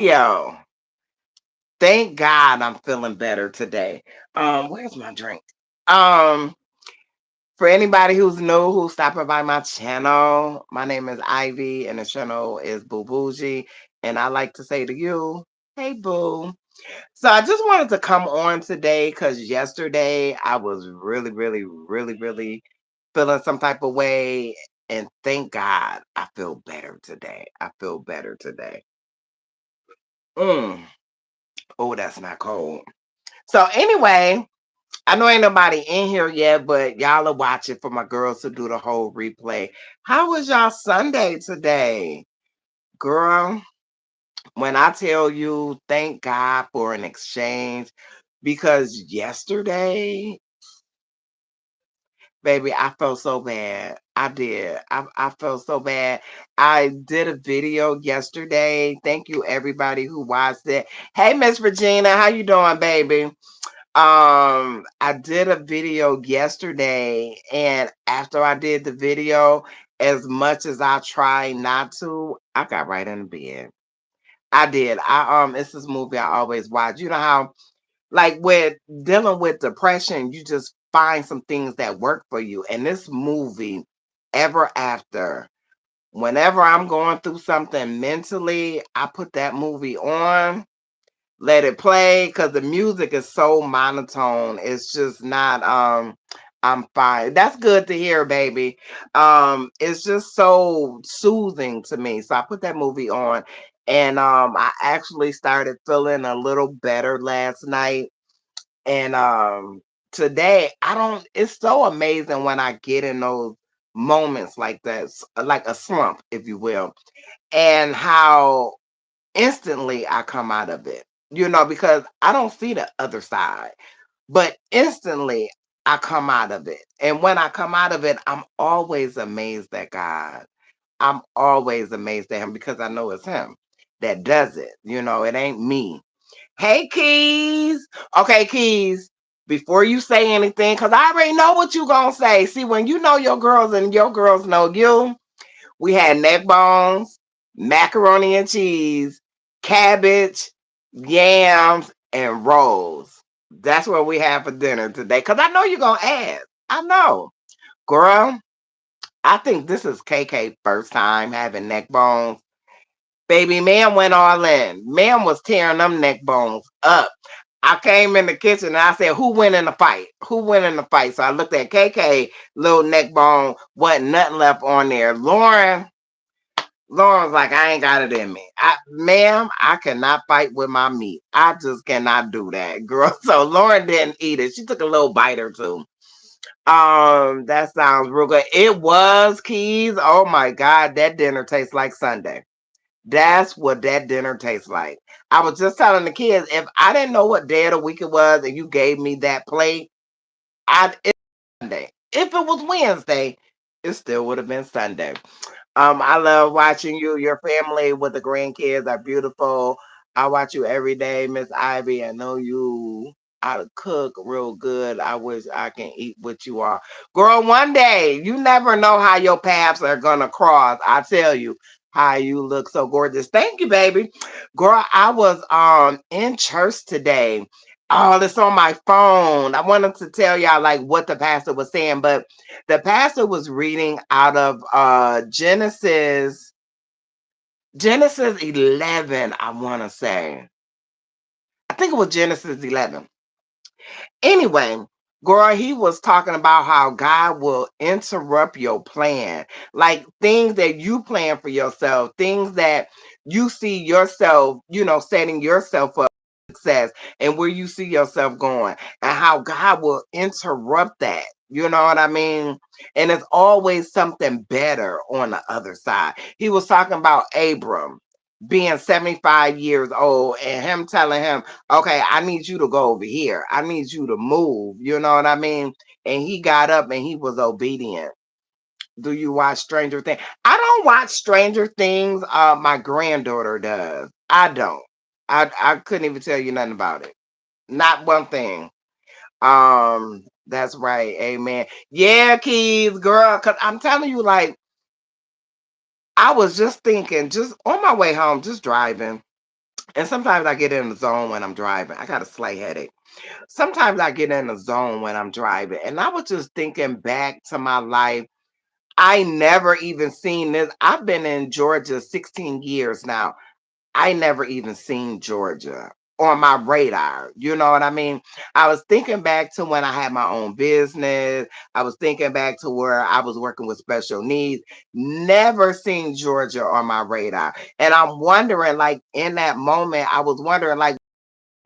Yo, thank God I'm feeling better today. Where's my drink? Um, for anybody who's new, who's stopping by my channel, my name is Ivy, and the channel is Boo Bougie, and I like to say to you, hey boo. So I just wanted to come on today because yesterday I was really feeling some type of way, and thank God I feel better today. I feel better today. Mm. Oh, that's not cold. So anyway, I know ain't nobody in here yet, but y'all are watching for my girls to do the whole replay. How was y'all Sunday today? Girl, when I tell you thank God for an exchange, because yesterday, baby, I felt so bad. I did. I felt so bad. I did a video yesterday. Thank you everybody who watched it. Hey Miss Regina, how you doing, baby? I did a video yesterday, and after I did the video, as much as I try not to, I got right in the bed. I did. It's this movie I always watch. You know how, like, with dealing with depression, you just find some things that work for you. And this movie, Ever After, whenever I'm going through something mentally, I put that movie on, let it play, because the music is so monotone. It's just not I'm fine. That's good to hear, baby. It's just so soothing to me. So I put that movie on, and I actually started feeling a little better last night. And today I don't it's so amazing when I get in those moments like that, like a slump, if you will, and how instantly I come out of it, because I don't see the other side, but instantly I come out of it. And when I come out of it, I'm always amazed at God. I'm always amazed at Him because I know it's Him that does it. It ain't me. Hey, Keys. Okay, Keys. Before you say anything, because I already know what you going to say. See, when you know your girls and your girls know you, we had neck bones, macaroni and cheese, cabbage, yams, and rolls. That's what we have for dinner today. Because I know you're going to ask. I know. Girl, I think this is KK first time having neck bones. Baby, man went all in. Man was tearing them neck bones up. I came in the kitchen and I said, who win in the fight? Who win in the fight? So I looked at KK, little neck bone, wasn't nothing left on there. Lauren's like, I ain't got it in me. Ma'am, I cannot fight with my meat. I just cannot do that, girl. So Lauren didn't eat it. She took a little bite or two. That sounds real good. It was, Keys. Oh my God, that dinner tastes like Sunday. That's what that dinner tastes like. I was just telling the kids, if I didn't know what day of the week it was and you gave me that plate, it's Sunday. If it was Wednesday, it still would have been Sunday. I love watching you. Your family with the grandkids are beautiful. I watch you every day, Miss Ivy. I know you how to cook real good. I wish I can eat what you are. Girl, one day, you never know how your paths are gonna cross. I tell you how you look so gorgeous. Thank you, baby. Girl, I was in church today. Oh, it's on my phone. I wanted to tell y'all like what the pastor was saying, but the pastor was reading out of Genesis 11, I want to say. I think it was Genesis 11. Anyway, girl, he was talking about how God will interrupt your plan, like things that you plan for yourself, things that you see yourself, setting yourself up for success and where you see yourself going, and how God will interrupt that. You know what I mean? And it's always something better on the other side. He was talking about Abram being 75 years old and him telling him, okay, I need you to go over here. I need you to move. You know what I mean? And he got up and he was obedient. Do you watch Stranger Things? I don't watch Stranger Things. My granddaughter does. I don't. I couldn't even tell you nothing about it. Not one thing. That's right. Amen. Yeah, Keys, girl. Cause I'm telling you, like, I was just thinking, just on my way home, just driving. And sometimes I get in the zone when I'm driving. I got a slight headache. Sometimes I get in the zone when I'm driving. And I was just thinking back to my life. I never even seen this. I've been in Georgia 16 years now. I never even seen Georgia on my radar. You know what I mean? I was thinking back to when I had my own business. I was thinking back to where I was working with special needs. Never seen Georgia on my radar. And I'm wondering, like, in that moment, I was wondering, like,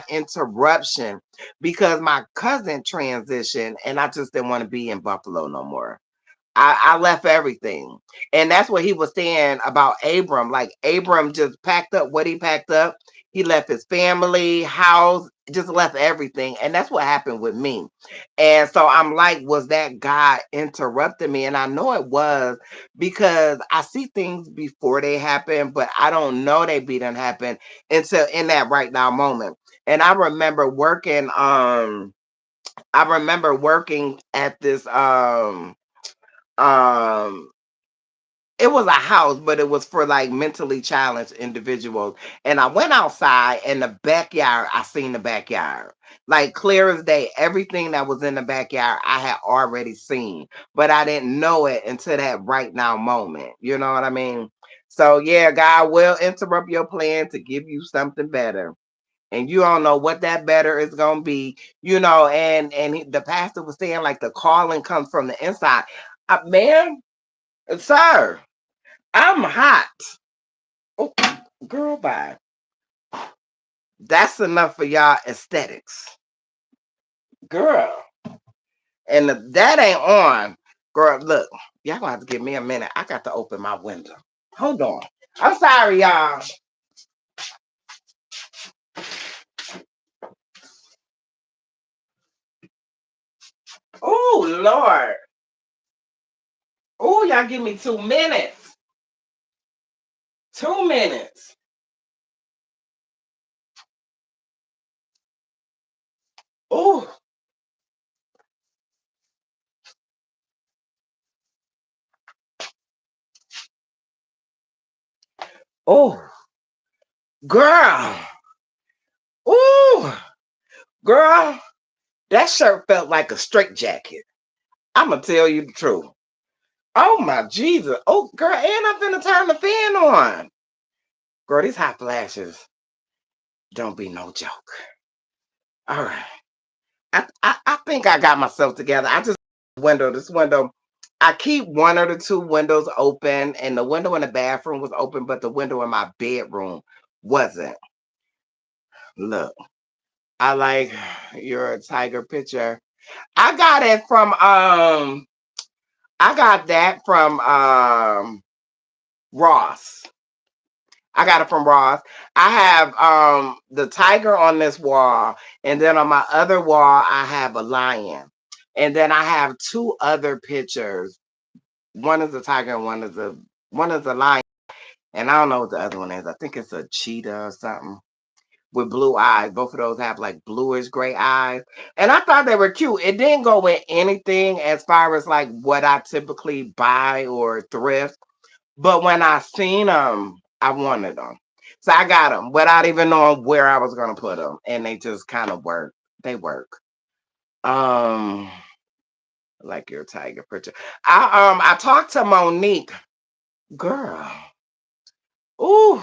interruption because my cousin transitioned and I just didn't want to be in Buffalo no more. I left everything. And that's what he was saying about Abram. Like Abram just packed up what he packed up. He left his family, house, just left everything. And that's what happened with me. And so I'm like, was that God interrupting me? And I know it was because I see things before they happen, but I don't know they be done happen until in that right now moment. And I remember working at this um it was a house, but it was for like mentally challenged individuals. And I went outside and the backyard, I seen the backyard. Like clear as day, everything that was in the backyard I had already seen, but I didn't know it until that right now moment. You know what I mean? So yeah, God will interrupt your plan to give you something better. And you don't know what that better is gonna be, the pastor was saying like the calling comes from the inside. Man, sir, I'm hot. Oh, girl, bye. That's enough for y'all aesthetics, girl. And if that ain't on, girl. Look, y'all gonna have to give me a minute. I got to open my window. Hold on. I'm sorry, y'all. Oh Lord. Oh, y'all give me 2 minutes. 2 minutes. Oh, oh, girl. Oh, girl. That shirt felt like a straight jacket. I'm gonna tell you the truth. Oh my Jesus. Oh, girl, and I'm finna turn the fan on. Girl, these hot flashes don't be no joke. All right. I think I got myself together. I just this window. I keep one or the two windows open, and the window in the bathroom was open, but the window in my bedroom wasn't. Look, I like your tiger picture. I got it from I got that from Ross. I got it from Ross. I have the tiger on this wall, and then on my other wall I have a lion. And then I have two other pictures. One is a tiger and one is a lion. And I don't know what the other one is. I think it's a cheetah or something with blue eyes. Both of those have like bluish gray eyes. And I thought they were cute. It didn't go with anything as far as like what I typically buy or thrift. But when I seen them, I wanted them. So I got them without even knowing where I was gonna put them, and they just kind of work. They work. Um, like your tiger picture. I talked to Monique, girl. Ooh,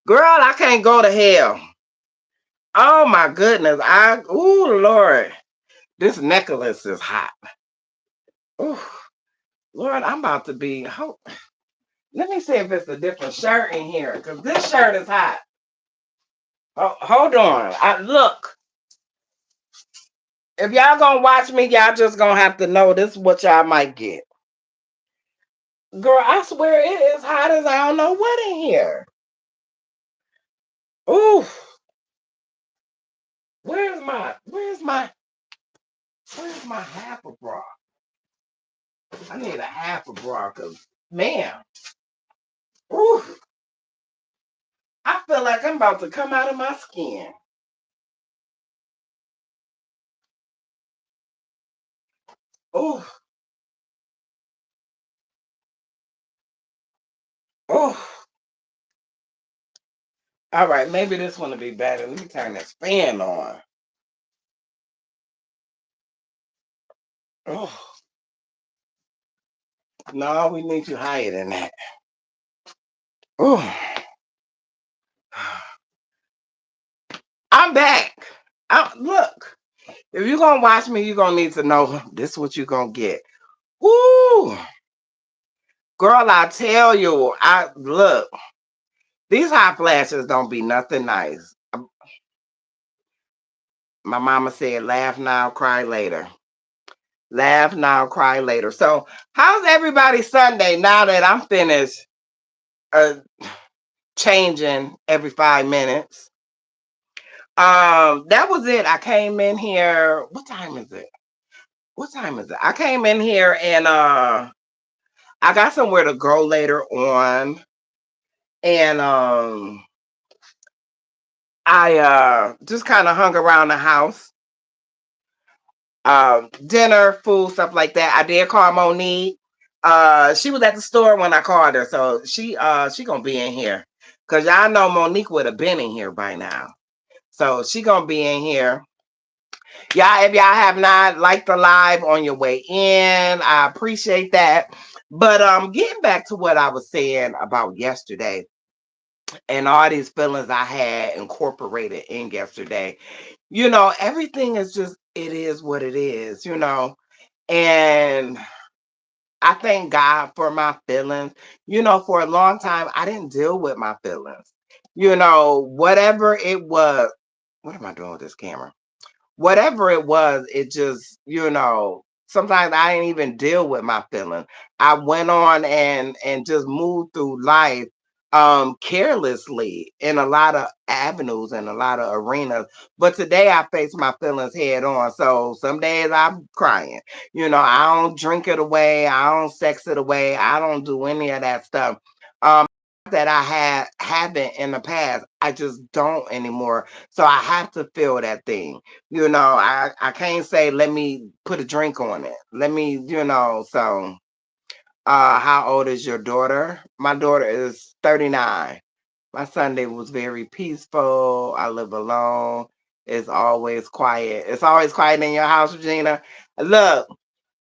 girl, I can't go to hell. Oh my goodness, ooh Lord, this necklace is hot. Ooh, Lord, I'm about to be. Let me see if it's a different shirt in here, because this shirt is hot. Oh, hold on. Look. If y'all gonna watch me, y'all just gonna have to know this is what y'all might get. Girl, I swear it is hot as I don't know what in here. Ooh, where's my half a bra? I need a half a bra, cause man, ooh, I feel like I'm about to come out of my skin. Ooh, ooh, All right, maybe this one will be better. Let me turn this fan on. Oh, no, we need you higher than that. Oh, I'm back. Look, if you're gonna watch me, you're gonna need to know this is what you're gonna get. Woo, girl, I tell you, I look. These hot flashes don't be nothing nice. My mama said, "Laugh now, cry later." Laugh now, cry later. So, how's everybody Sunday now that I'm finished uh, changing every 5 minutes? That was it. I came in here. What time is it? What time is it? I came in here and I got somewhere to go later on, and I just kind of hung around the house. Dinner, food, stuff like that. I did call Monique. She was at the store when I called her, so she gonna be in here. Cause y'all know Monique would have been in here by now. So she gonna be in here. Y'all, if y'all have not liked the live on your way in, I appreciate that. But getting back to what I was saying about yesterday and all these feelings I had incorporated in yesterday, everything is just it is what it is, And I thank God for my feelings. For a long time I didn't deal with my feelings. Whatever it was. What am I doing with this camera? Whatever it was, it just, sometimes I didn't even deal with my feelings. I went on and just moved through life carelessly in a lot of avenues and a lot of arenas. But today I face my feelings head on. So some days I'm crying. I don't drink it away, I don't sex it away, I don't do any of that stuff. Um that I haven't in the past. I just don't anymore. So I have to feel that thing. I can't say let me put a drink on it. Let me, so how old is your daughter? My daughter is 39. My Sunday was very peaceful. I live alone. It's always quiet. It's always quiet in your house, Regina. Look,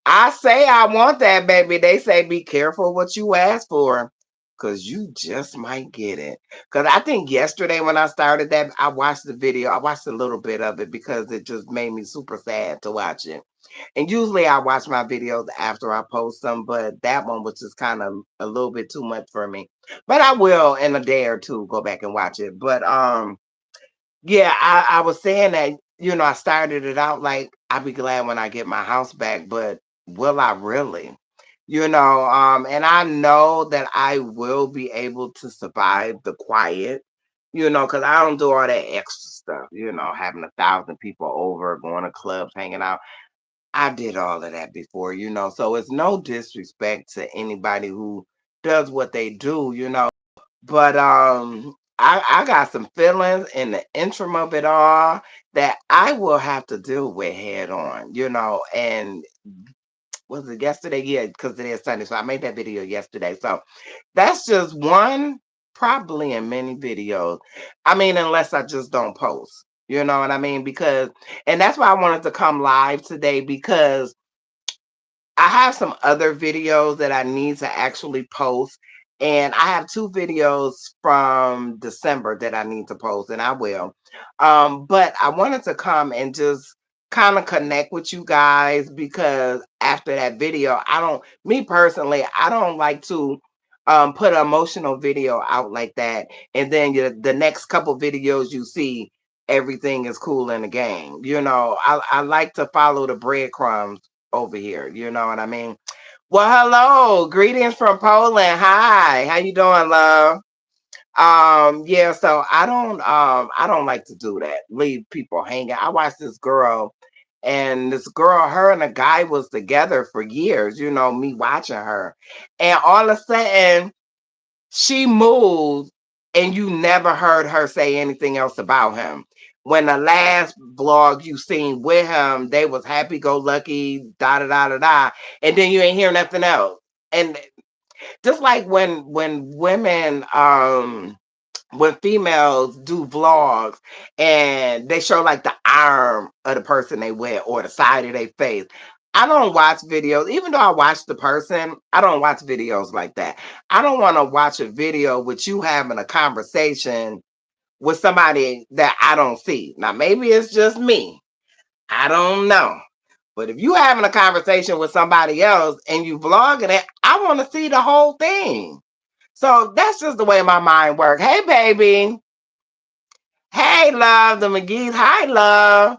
I say I want that, baby. They say be careful what you ask for, because you just might get it. Because I think yesterday when I started that, I watched the video. I watched a little bit of it because it just made me super sad to watch it. And usually I watch my videos after I post them, but that one was just kind of a little bit too much for me. But I will in a day or two go back and watch it. But yeah, I was saying that, I started it out like I'll be glad when I get my house back, but will I really? And I know that I will be able to survive the quiet, because I don't do all that extra stuff, having 1,000 people over, going to clubs, hanging out. I did all of that before, so it's no disrespect to anybody who does what they do, but I got some feelings in the interim of it all that I will have to deal with head on, and was it yesterday? Yeah, because it is Sunday. So I made that video yesterday. So that's just one, probably in many videos. I mean, unless I just don't post. You know what I mean? And that's why I wanted to come live today, because I have some other videos that I need to actually post. And I have two videos from December that I need to post, and I will. But I wanted to come and just kind of connect with you guys, because after that video, me personally, I don't like to put an emotional video out like that. And then the next couple videos you see, everything is cool in the game. I like to follow the breadcrumbs over here. You know what I mean? Well, hello. Greetings from Poland. Hi. How you doing, love? Yeah, so I don't like to do that. Leave people hanging. I watched this girl, and this girl, her and a guy was together for years, me watching her. And all of a sudden she moved, and you never heard her say anything else about him. When the last vlog you seen with him, they was happy go lucky, da da da da da, and then you ain't hear nothing else. And just like when women when females do vlogs and they show like the arm of the person they with or the side of their face. I don't watch videos, even though I watch the person, I don't watch videos like that. I don't want to watch a video with you having a conversation with somebody that I don't see. Now, maybe it's just me. I don't know. But if you having a conversation with somebody else and you vlogging it, I want to see the whole thing. So that's just the way my mind works. Hey, baby. Hey, love, the McGee's. Hi, love.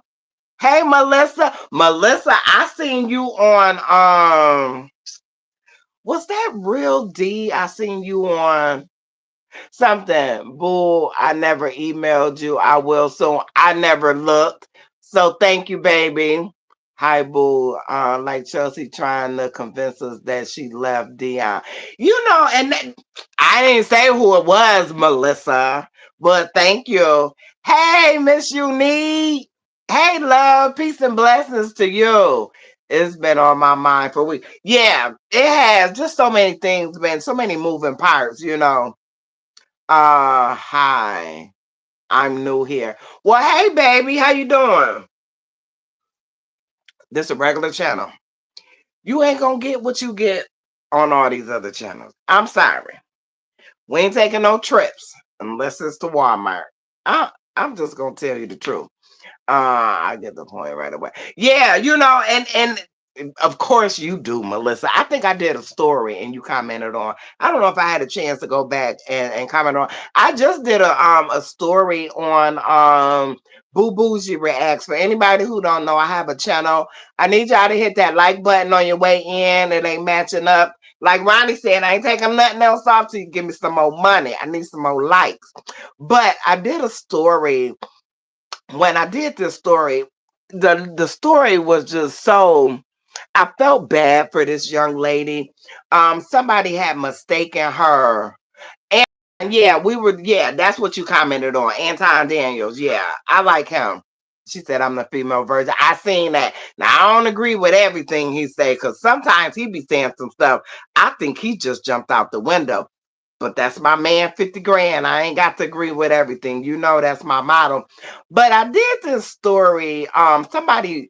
Hey, Melissa. Melissa, I seen you on was that Real D? I seen you on something. Boo, I never emailed you. I will soon. I never looked. So thank you, baby. Hi, boo. Like Chelsea trying to convince us that she left Dion. And I didn't say who it was, Melissa, but thank you. Hey, Miss Unique. Hey, love. Peace and blessings to you. It's been on my mind for weeks. Yeah, it has. Just so many things, man. So many moving parts. Hi. I'm new here. Well, hey, baby. How you doing? This a regular channel. You ain't gonna get what you get on all these other channels. I'm sorry. We ain't taking no trips unless it's to Walmart. I'm just gonna tell you the truth. I get the point right away. Yeah, and of course you do, Melissa. I think I did a story and you commented on. I don't know if I had a chance to go back and comment on. I just did a story on Boo Bougie Reacts. For anybody who don't know, I have a channel. I need y'all to hit that like button on your way in. It ain't matching up. Like Ronnie said, I ain't taking nothing else off till you give me some more money. I need some more likes. But I did a story. When I did this story, the story was just so, I felt bad for this young lady. Somebody had mistaken her. And yeah, that's what you commented on. Anton Daniels. Yeah, I like him. She said I'm the female version. I seen that. Now I don't agree with everything he say, because sometimes he be saying some stuff. I think he just jumped out the window. But that's my man, 50 grand. I ain't got to agree with everything. That's my motto. But I did this story. Somebody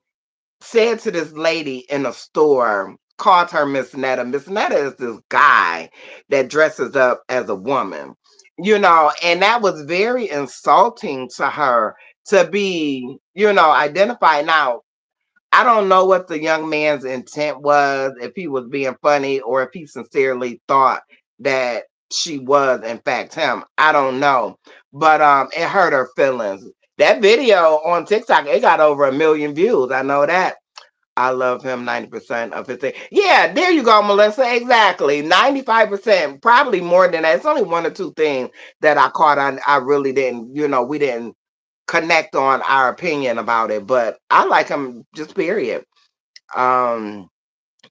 said to this lady in a store, called her Miss Netta. Miss Netta is this guy that dresses up as a woman, and that was very insulting to her to be, identified. Now, I don't know what the young man's intent was, if he was being funny or if he sincerely thought that she was in fact him. I don't know. But it hurt her feelings. That video on TikTok, it got over 1 million views. I know that. I love him 90% of his thing. Yeah, there you go, Melissa. Exactly. 95%, probably more than that. It's only one or two things that I caught. I really didn't, we didn't connect on our opinion about it, but I like him just period. Um,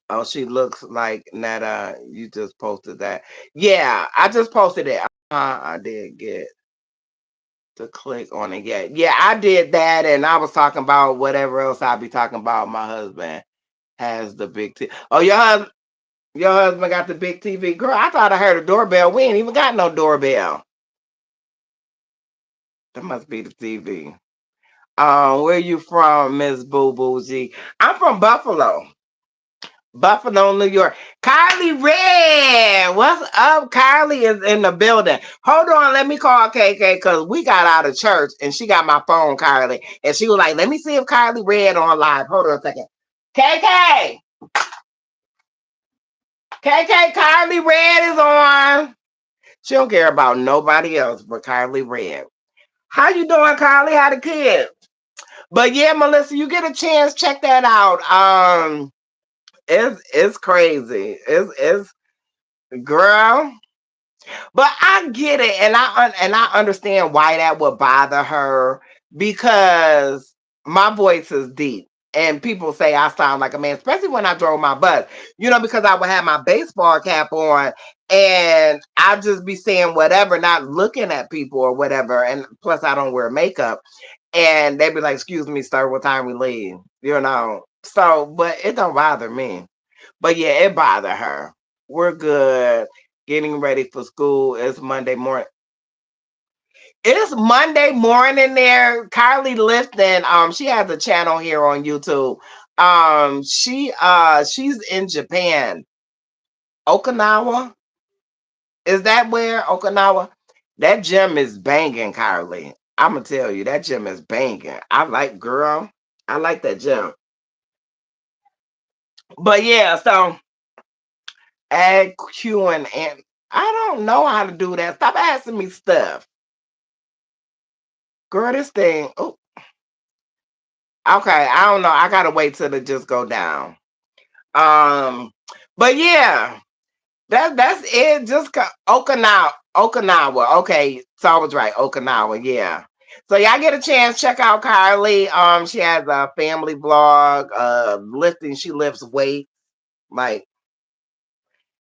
oh, she looks like Netta. You just posted that. Yeah, I just posted it. I did get to click on it. Yeah, I did that, and I was talking about whatever else I'd be talking about. My husband has the big TV. Oh, your husband got the big TV. Girl, I thought I heard a doorbell. We ain't even got no doorbell. That must be the TV. Where you from, Miss Boo Bougie? I'm from Buffalo. Buffalo, New York. Kylie Red. What's up? Kylie is in the building. Hold on, let me call KK because we got out of church and she got my phone, Kylie. And she was like, let me see if Kylie Red on live. Hold on a second. KK. KK, Kylie Red is on. She don't care about nobody else but Kylie Red. How you doing, Kylie? How the kids? But yeah, Melissa, you get a chance, check that out. It's crazy. It's girl. But I get it, and I understand why that would bother her because my voice is deep. And people say I sound like a man, especially when I drove my bus, because I would have my baseball cap on and I'd just be saying whatever, not looking at people or whatever. And plus, I don't wear makeup. And they'd be like, excuse me, sir, what time we leave? So, but it don't bother me. But yeah, it bother her. We're good. Getting ready for school. It's Monday morning. It's Monday morning there. Kylie Lifton, she has a channel here on YouTube. She's in Japan. Okinawa. Is that where Okinawa? That gym is banging, Kylie. I'ma tell you, that gym is banging. Girl, I like that gym. But yeah, so add Q and I don't know how to do that. Stop asking me stuff. Girl, this thing. Oh, okay. I don't know. I gotta wait till it just go down. Um, but yeah, that's it. Okinawa. Okinawa. Okay, so I was right. Okinawa. Yeah. So y'all get a chance, check out Kylie. She has a family vlog. Lifting. She lifts weight. Like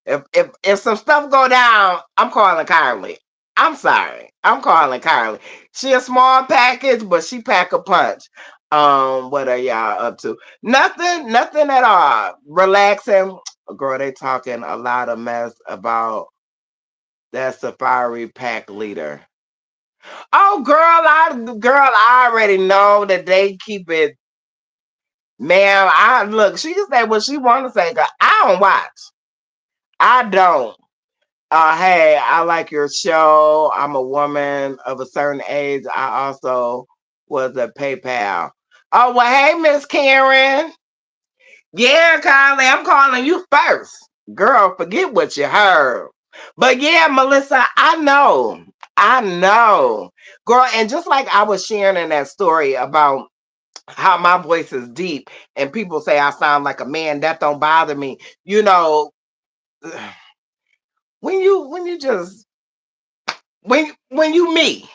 if some stuff go down, I'm calling Kylie. I'm sorry. I'm calling Kylie. She a small package, but she pack a punch. What are y'all up to? Nothing at all. Relaxing. Girl, they talking a lot of mess about that Safari pack leader. Oh, girl, I already know that they keep it. Man, I look. She can say what she want to say. 'Cause I don't watch. I don't. Hey, I like your show. I'm a woman of a certain age. I also was at PayPal. Oh, well, hey, Miss Karen. Yeah, Kylie, I'm calling you first. Girl, forget what you heard. But yeah, Melissa, I know. I know. Girl, and just like I was sharing in that story about how my voice is deep and people say I sound like a man, that don't bother me. You know, when you just when you me.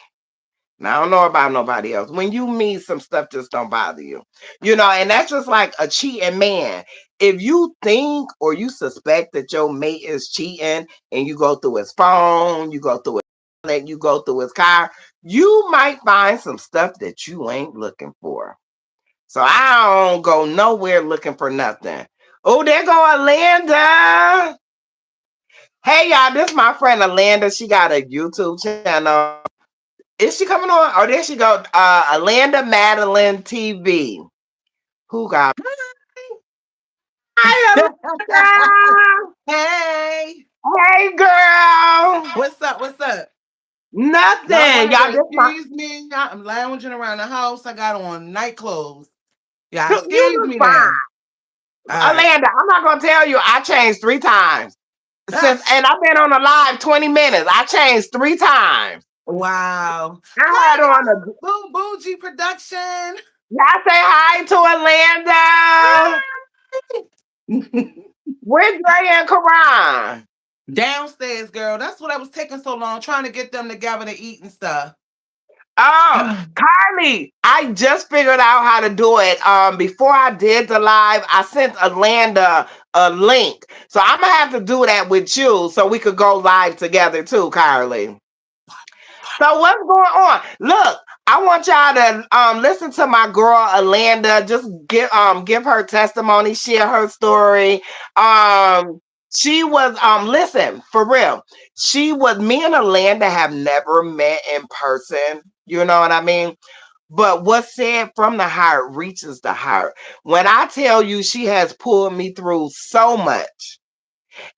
Now I don't know about nobody else. When you meet some stuff just don't bother you. You know, and that's just like a cheating man. If you think or you suspect that your mate is cheating and you go through his phone, you go through you go through his car, you might find some stuff that you ain't looking for. So I don't go nowhere looking for nothing. Oh, there go Alanda. Hey y'all, this is my friend Alanda. She got a YouTube channel. Is she coming on? Oh, there she go. Alanda Madeline TV. Who got? Hi, Alanda. Hey, Hey, girl. what's up? What's up? Y'all gonna Nothing. have Y'all, to this my. excuse me. I'm lounging around the house. I got on night clothes. Yeah, You excuse look me now. fine, All right. Alanda. I'm not gonna tell you. I changed 3 times Ah, since, and I've been on a live 20 minutes. I changed 3 times. wow. I had Hi, on a. Boo Bougie Production. Y'all say hi to Alanda. Where's Dre and Karan? Downstairs, girl. That's what I was taking so long trying to get them together to eat and stuff. Oh, Carly, I just figured out how to do it. Before I did the live, I sent Alanda a link. So I'm gonna have to do that with you so we could go live together too, Carly. So what's going on? Look, I want y'all to listen to my girl Alanda. Just give her testimony, share her story. She was listen, for real. She was Me and Alanda have never met in person. You know what I mean? But what's said from the heart reaches the heart. When I tell you she has pulled me through so much,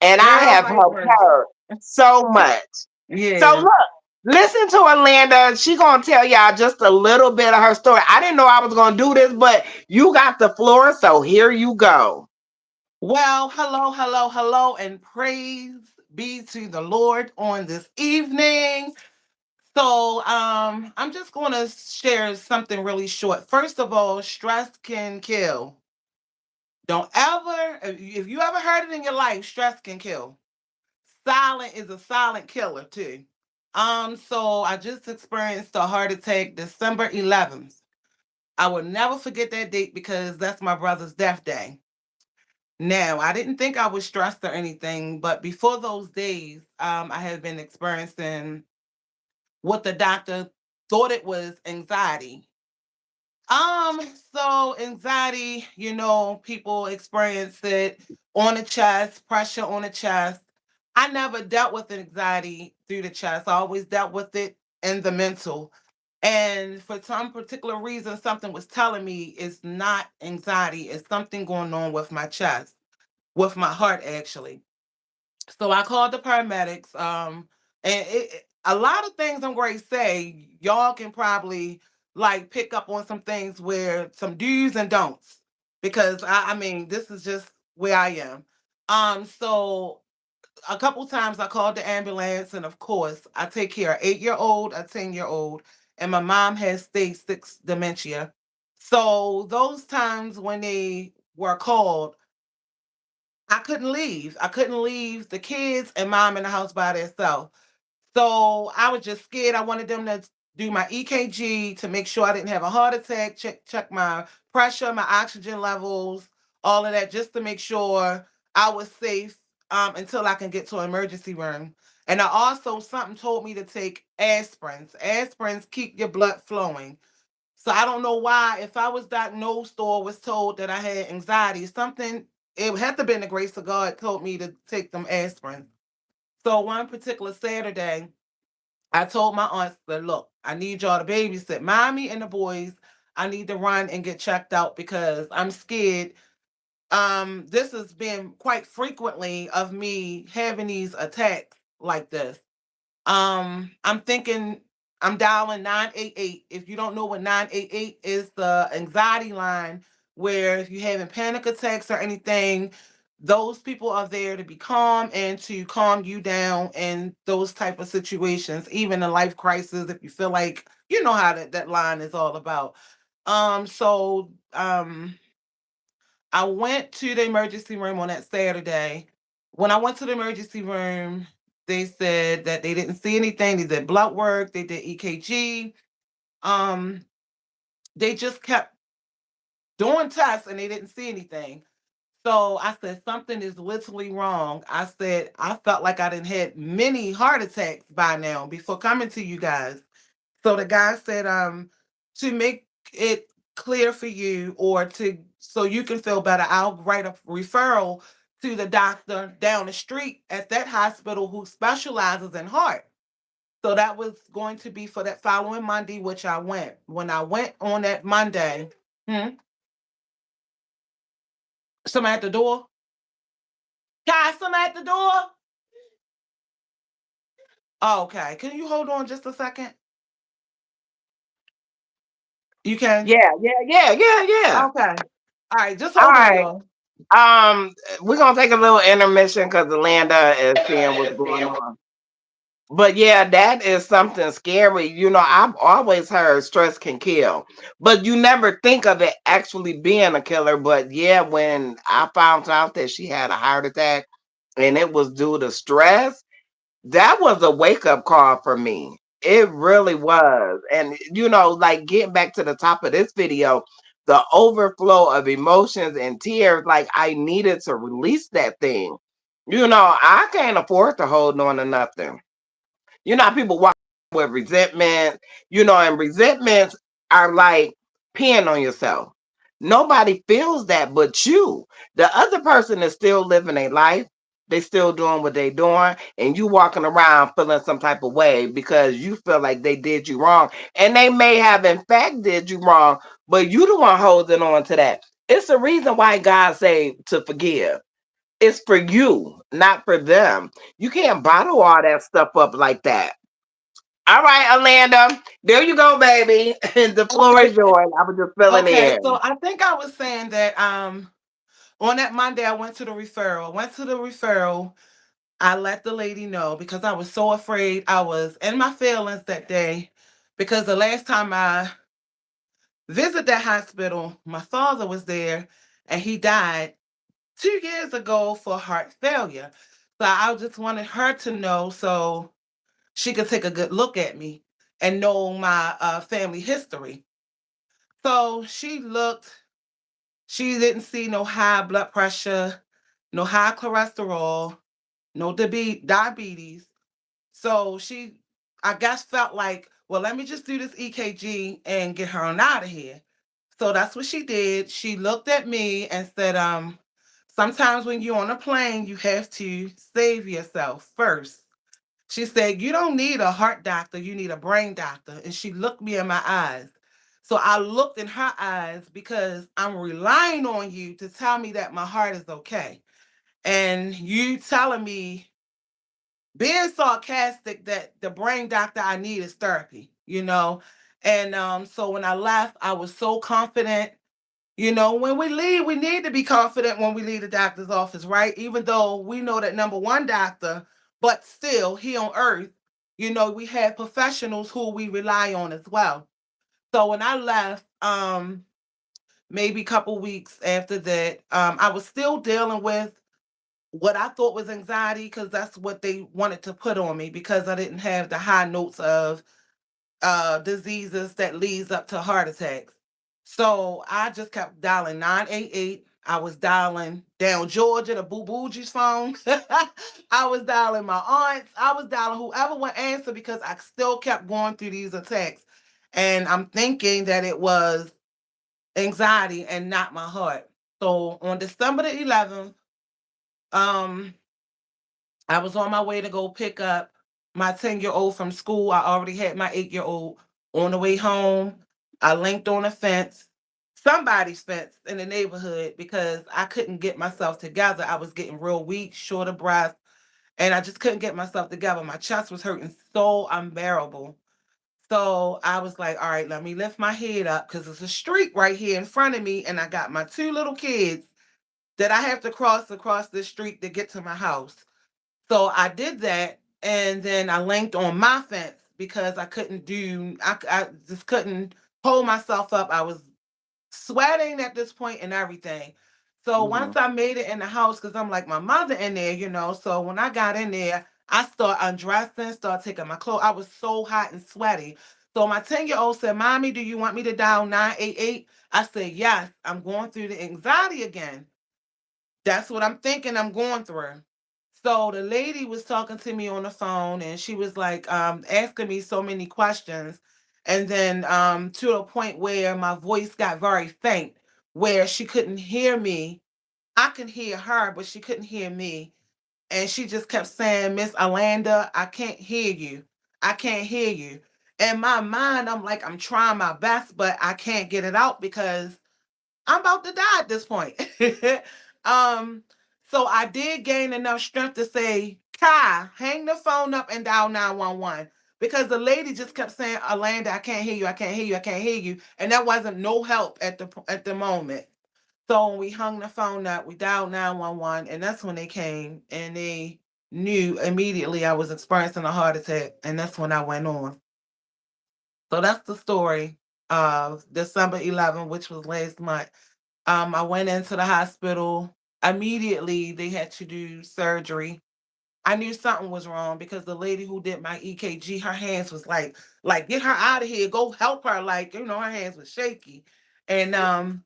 and I Girl, have vice helped versa. her so much. So Yeah. look, listen to Alanda. She gonna tell y'all just a little bit of her story. I didn't know I was gonna do this, but you got the floor, so here you go. Well, hello, hello, hello, and praise be to the Lord on this evening. So, I'm just going to share something really short. First of all, stress can kill. Don't ever, if you ever heard it in your life, stress can kill. Silent is a silent killer too. So I just experienced a heart attack December 11th. I will never forget that date because that's my brother's death day. Now, I didn't think I was stressed or anything, but before those days, I had been experiencing what the doctor thought it was anxiety. Um, so anxiety, people experience it on the chest, pressure on the chest. I never dealt with anxiety through the chest. I always dealt with it and the mental. And for some particular reason, something was telling me it's not anxiety, it's something going on with my chest, with my heart, actually. So I called the paramedics. And a lot of things I'm going to say, y'all can probably like pick up on some things where some do's and don'ts, because I mean, this is just where I am. So a couple times I called the ambulance, and of course, I take care of 8-year old, a 10-year old, and my mom has stage 6 dementia. So those times when they were called, I couldn't leave. I couldn't leave the kids and mom in the house by themselves. So I was just scared. I wanted them to do my EKG to make sure I didn't have a heart attack, check my pressure, my oxygen levels, all of that, just to make sure I was safe until I can get to an emergency room. And I also, something told me to take aspirins. Aspirins keep your blood flowing. So I don't know why, if I was diagnosed or was told that I had anxiety, something, it had to been the grace of God told me to take them aspirin. So one particular Saturday, I told my aunts that, look, I need y'all to babysit mommy and the boys. I need to run and get checked out because I'm scared. This has been quite frequently of me having these attacks like this. I'm thinking I'm dialing 988. If you don't know what 988 is, the anxiety line where if you're having panic attacks or anything, those people are there to be calm and to calm you down in those type of situations, even in life crisis, if you feel like you know how that line is all about. I went to the emergency room on that Saturday. When I went to the emergency room, they said that they didn't see anything. They did blood work, they did EKG. Um, they just kept doing tests and they didn't see anything. So I said, something is literally wrong. I said, I felt like I didn't had many heart attacks by now before coming to you guys. So the guy said, to make it clear for you or to so you can feel better, I'll write a referral to the doctor down the street at that hospital who specializes in heart. So that was going to be for that following Monday, which I went. When I went on that Monday, somebody at the door. Guys, somebody at the door. Oh, okay. Can you hold on just a second? You can? Yeah, yeah, yeah, yeah, yeah. Okay. All right, just All hold on, right. y'all. We're gonna take a little intermission because Alanda is seeing what's going on. But yeah, that is something scary. I've always heard stress can kill, but you never think of it actually being a killer. But yeah, when I found out that she had a heart attack and it was due to stress, that was a wake up call for me. It really was. And, like getting back to the top of this video, the overflow of emotions and tears, like I needed to release that thing. I can't afford to hold on to nothing. How people walk with resentment, and resentments are like peeing on yourself. Nobody feels that but you. The other person is still living a life. They still doing what they doing, and you walking around feeling some type of way because you feel like they did you wrong, and they may have in fact did you wrong, but you the one holding on to that. It's the reason why God say to forgive. It's for you, not for them. You can't bottle all that stuff up like that. All right, Alanda. There you go, baby. The floor is yours. I was just filling Okay, so in. I think I was saying that on that Monday I went to the referral. I went to the referral. I let the lady know because I was so afraid. I was in my feelings that day because the last time I visited that hospital, my father was there and he died 2 years ago for heart failure. So I just wanted her to know so she could take a good look at me and know my family history. So she looked. She didn't see no high blood pressure, no high cholesterol, no diabetes. So she, I guess, felt like, well, let me just do this EKG and get her on out of here. So that's what she did. She looked at me and said, sometimes when you're on a plane, you have to save yourself first. She said, "You don't need a heart doctor, you need a brain doctor." And she looked me in my eyes. So I looked in her eyes because I'm relying on you to tell me that my heart is okay. And you telling me, being sarcastic, that the brain doctor I need is therapy, you know? And so when I left, I was so confident. You know, when we leave, we need to be confident when we leave the doctor's office, right? Even though we know that number one doctor, but still, he on earth, you know, we have professionals who we rely on as well. So when I left, maybe a couple weeks after that, I was still dealing with what I thought was anxiety because that's what they wanted to put on me because I didn't have the high notes of diseases that leads up to heart attacks. So I just kept dialing 988. I was dialing down Georgia, the Boo Boogie's phone. I was dialing my aunts. I was dialing whoever would answer because I still kept going through these attacks. And I'm thinking that it was anxiety and not my heart. So on December the 11th, um, I was on my way to go pick up my 10-year-old from school. I already had my 8-year-old on the way home. I linked on a fence, somebody's fence in the neighborhood, because I couldn't get myself together. I was getting real weak, short of breath, and I just couldn't get myself together. My chest was hurting so unbearable. So I was like, all right, let me lift my head up because there's a street right here in front of me, and I got my two little kids that I have to cross across this street to get to my house. So I did that, and then I linked on my fence because I couldn't do, I just couldn't hold myself up. I was sweating at this point and everything. So Mm-hmm. once I made it in the house, because I'm like my mother in there, you know. So when I got in there, I start undressing, start taking my clothes. I was so hot and sweaty. So my 10-year-old said, "Mommy, do you want me to dial 988?" I said, "Yes, I'm going through the anxiety again. That's what I'm thinking I'm going through." So the lady was talking to me on the phone and she was like asking me so many questions. And then to a point where my voice got very faint, where she couldn't hear me. I could hear her, but she couldn't hear me. And she just kept saying, "Miss Alanda, I can't hear you. I can't hear you." In my mind, I'm like, I'm trying my best, but I can't get it out because I'm about to die at this point. um, so I did gain enough strength to say, "Kai, hang the phone up and dial 911." Because the lady just kept saying, "Alanda, I can't hear you, I can't hear you, I can't hear you." And that wasn't no help at the moment. So when we hung the phone up, we dialed 911, and that's when they came and they knew immediately I was experiencing a heart attack, and that's when I went on. So that's the story of December 11th, which was last month. I went into the hospital. Immediately, they had to do surgery. I knew something was wrong because the lady who did my EKG, her hands was like, "Get her out of here, go help her." Like, you know, her hands was shaky. And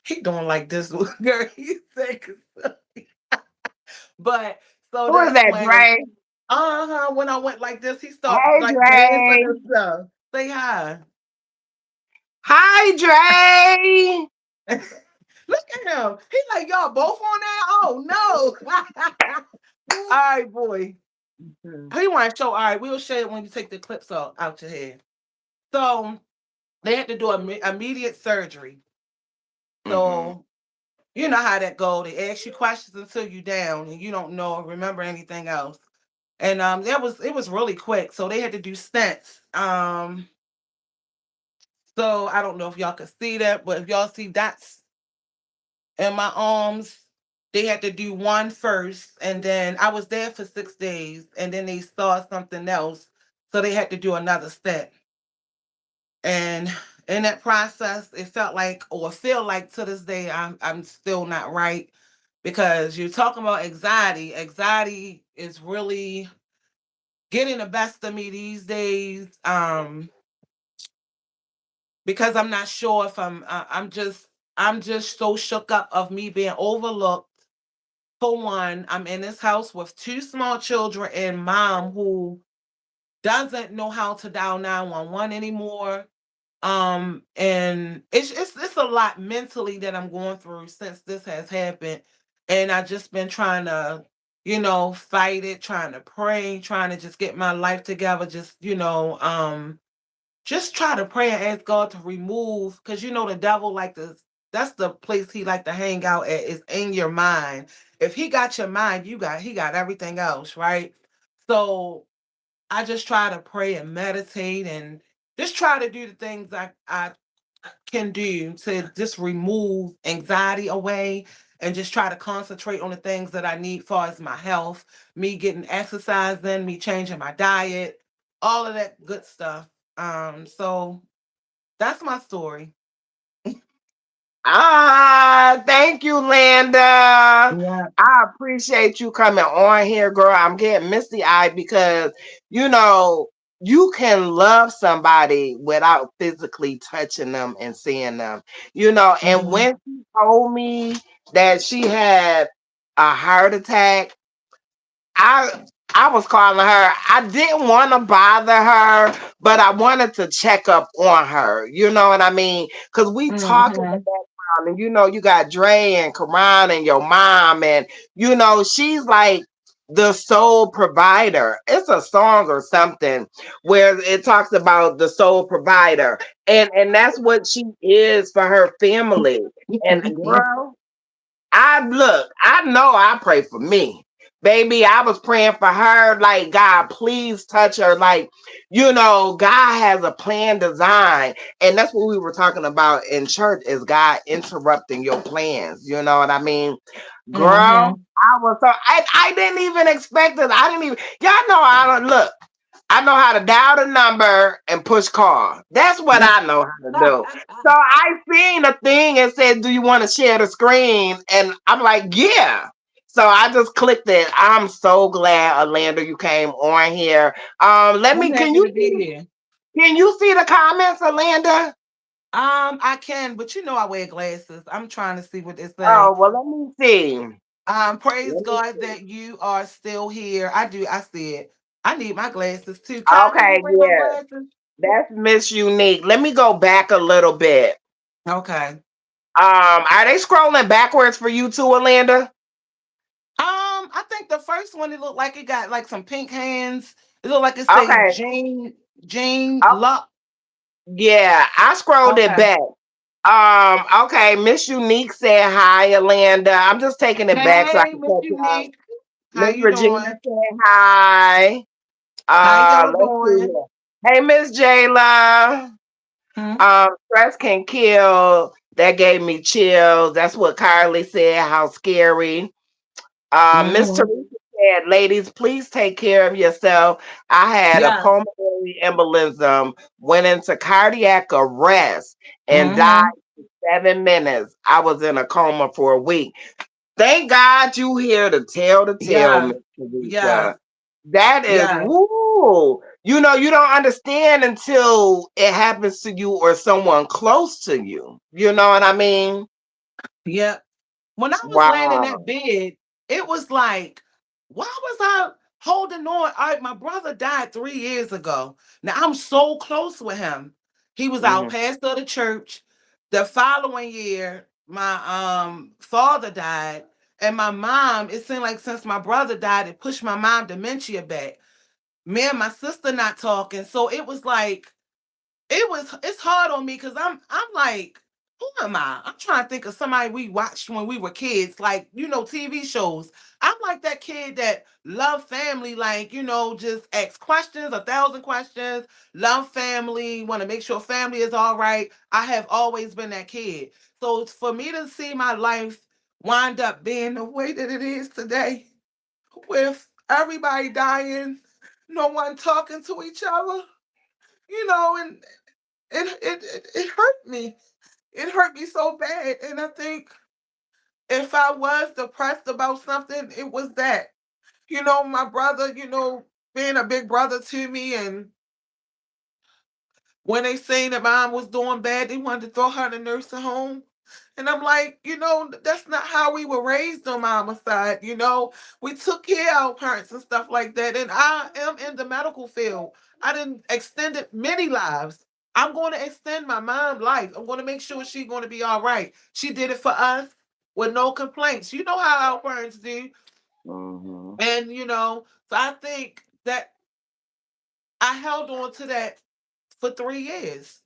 he doing like this, girl. He said, but so Who is that's that, when Dre? when I went like this, he started Hey, like dancing Dre. and stuff. Say hi. Hi, Dre. Look at him. He like, y'all both on that? Oh no. All right, boy. Mm-hmm. He want to show. All right, we'll show it when you take the clips out your head. So they had to do immediate surgery. Mm-hmm. So you know how that go. They ask you questions until you down and you don't know or remember anything else. And it was really quick. So they had to do stents. So I don't know if y'all could see that, but if y'all see dots in my arms, they had to do one first, and then I was there for 6 days, and then they saw something else, so they had to do another step. And in that process, it felt like, or feel like to this day, I'm still not right because you're talking about anxiety. Anxiety is really getting the best of me these days. Because I'm not sure if I'm just so shook up of me being overlooked. For one, I'm in this house with two small children and mom who doesn't know how to dial 911 anymore. And it's a lot mentally that I'm going through since this has happened. And I just been trying to fight it, trying to pray, trying to just get my life together, just try to pray and ask God to remove, because the devil like this. That's the place he like to hang out at, is in your mind. If he got your mind, he got everything else, right? So I just try to pray and meditate and just try to do the things I can do to just remove anxiety away and just try to concentrate on the things that I need for as my health, me getting exercise in, me changing my diet, all of that good stuff. So that's my story. Thank you, Linda. Yeah. I appreciate you coming on here, girl. I'm getting misty eyed because, you know, you can love somebody without physically touching them and seeing them, And Mm-hmm. when she told me that she had a heart attack, I I was calling her. I didn't want to bother her, but I wanted to check up on her. You know what I mean? Because we talk in the Mm-hmm. background, and you got Dre and Karan and your mom, and she's like the sole provider. It's a song or something where it talks about the sole provider, and that's what she is for her family. And girl, I know I pray for me. Baby, I was praying for her, like, God, please touch her. Like, God has a plan design. And that's what we were talking about in church, is God interrupting your plans. You know what I mean? Girl, Mm-hmm. I didn't even expect it. I didn't even, y'all know, I don't look. I know how to dial the number and push call. That's what I know how to do. So I seen a thing and said, "Do you want to share the screen?" And I'm like, "Yeah." So I just clicked it. I'm so glad, Orlando, you came on here. Let I'm me. happy to be here. Can you see the comments, Orlando? I can, but I wear glasses. I'm trying to see what it say. Oh well, let me see. Praise Let me God see. that you are still here. I do. I see it. I need my glasses too. Kylie, you Okay, bring my yeah, glasses? that's Miss Unique. Let me go back a little bit. Okay. Are they scrolling backwards for you too, Orlando? I think the first one, it looked like it got like some pink hands. It looked like it say Okay. Jane Luck. Yeah, I scrolled it Okay. back. Okay, Miss Unique said hi, Alanda. I'm just taking it back so I Hey, can Miss catch y'all. Unique. How Miss you Regina doing? said hi. How y'all Let's see doing? here. Hey, Miss Jayla. Hmm? Stress can kill. That gave me chills. That's what Carly said. How scary. Miss Mm-hmm. Teresa said, ladies, please take care of yourself. I had a Yeah. pulmonary embolism, went into cardiac arrest, and died Mm-hmm. 7 minutes. I was in a coma for a week. Thank God you here to tell the tale, Yeah. Miss Yes. Teresa. That is Yes. woo. You don't understand until it happens to you or someone close to you. You know what I mean? Yep. When I was laying in that Wow. bed, it was like, why was I holding on? My brother died 3 years ago. Now I'm so close with him. He was our Mhm. pastor of the church. The following year, my father died. And my mom, it seemed like since my brother died, it pushed my mom dementia back. Me and my sister not talking. So it was like, it's hard on me because I'm like, who am I? I'm trying to think of somebody we watched when we were kids, like TV shows. I'm like that kid that love family, like just ask questions, 1,000 questions, love family, want to make sure family is all right. I have always been that kid. So it's for me to see my life wind up being the way that it is today, with everybody dying, no one talking to each other, and it hurt me. It hurt me so bad. And I think if I was depressed about something, it was that. My brother, being a big brother to me, and when they seen that mom was doing bad, they wanted to throw her in the nursing home. And I'm like, that's not how we were raised on mama's side. We took care of our parents and stuff like that. And I am in the medical field. I didn't extended many lives. I'm going to extend my mom's life. I'm going to make sure she's going to be all right. She did it for us with no complaints. You know how our parents do. Mhm. And so I think that I held on to that for 3 years.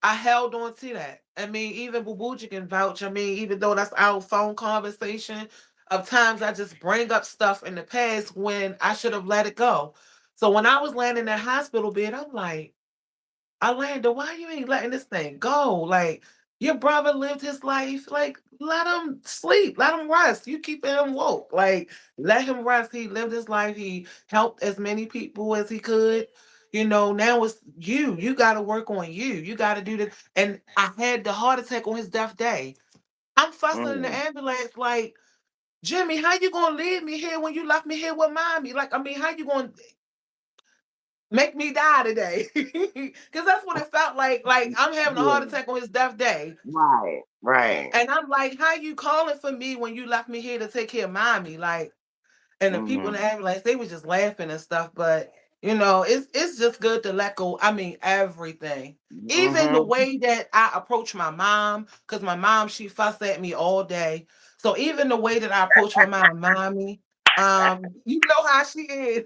I held on to that. I mean, even Babuja can vouch. I mean, even though that's our phone conversation, of times I just bring up stuff in the past when I should have let it go. So when I was laying in that hospital bed, I'm like, Orlando, why you ain't letting this thing go? Like, your brother lived his life. Like, let him sleep. Let him rest. You keep him woke. Like, let him rest. He lived his life. He helped as many people as he could. Now it's you. You got to work on you. You got to do this. And I had the heart attack on his death day. I'm fussing in the Mm. ambulance like, Jimmy, how you gonna leave me here when you left me here with mommy? Like, I mean, how you gonna make me die today? Because that's what it felt like. Like I'm having a heart Yeah. attack on his death day. Right. Right. And I'm like, how you calling for me when you left me here to take care of mommy? Like, and the people in Mhm. the ambulance, they was just laughing and stuff. But it's just good to let go. I mean, everything. Even the Mhm. way that I approach my mom, because my mom, she fussed at me all day. So even the way that I approach my mom, mommy, you know how she is.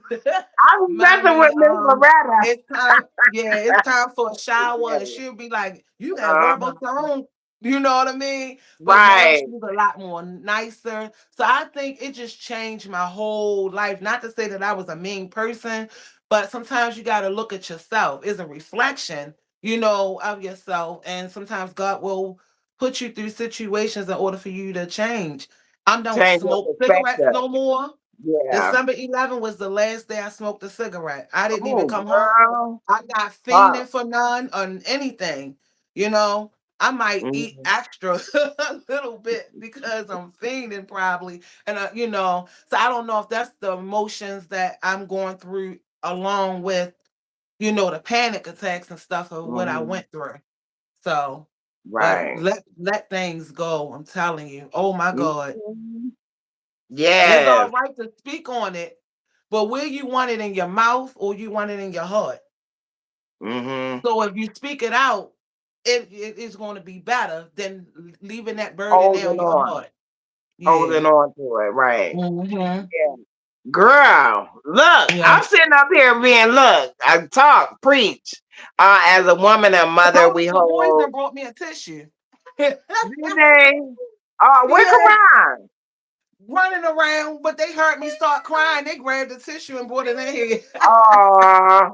I was messing Mommy, with Miss Loretta. it's time, yeah, it's time for a shower. And Yeah. she'll be like, you got verbal Uh-huh. tone. You know what I mean? But now Right. she's a lot more nicer. So I think it just changed my whole life. Not to say that I was a mean person, but sometimes you got to look at yourself. It's a reflection, of yourself. And sometimes God will put you through situations in order for you to change. I don't Change your smoke cigarettes perspective. no more. Yeah. December 11th was the last day I smoked a cigarette. I didn't even Oh, come home. girl. I'm not Huh. fiending for none or anything. You know, I might eat Mhm. extra a little bit because I'm fiending probably. And, so I don't know if that's the emotions that I'm going through along with, the panic attacks and stuff of what I Mhm. went through. So, but Right. let things go. I'm telling you. Oh my God. Mhm. It's all Yes. right to speak on it, but where you want it in your mouth or you want it in your heart. Mhm. So if you speak it out, it is going to be better than leaving that burden there Holding on your on. heart. Yeah. Holding on to it. Right. Hmm. Yeah. Girl, look, Yeah. I'm sitting up here being, look, I talk, preach. As a woman and mother, Both we the boys hold. that brought me a tissue. Did they? Where Yeah, Karan? running around, but they heard me start crying. They grabbed the tissue and brought it in Uh,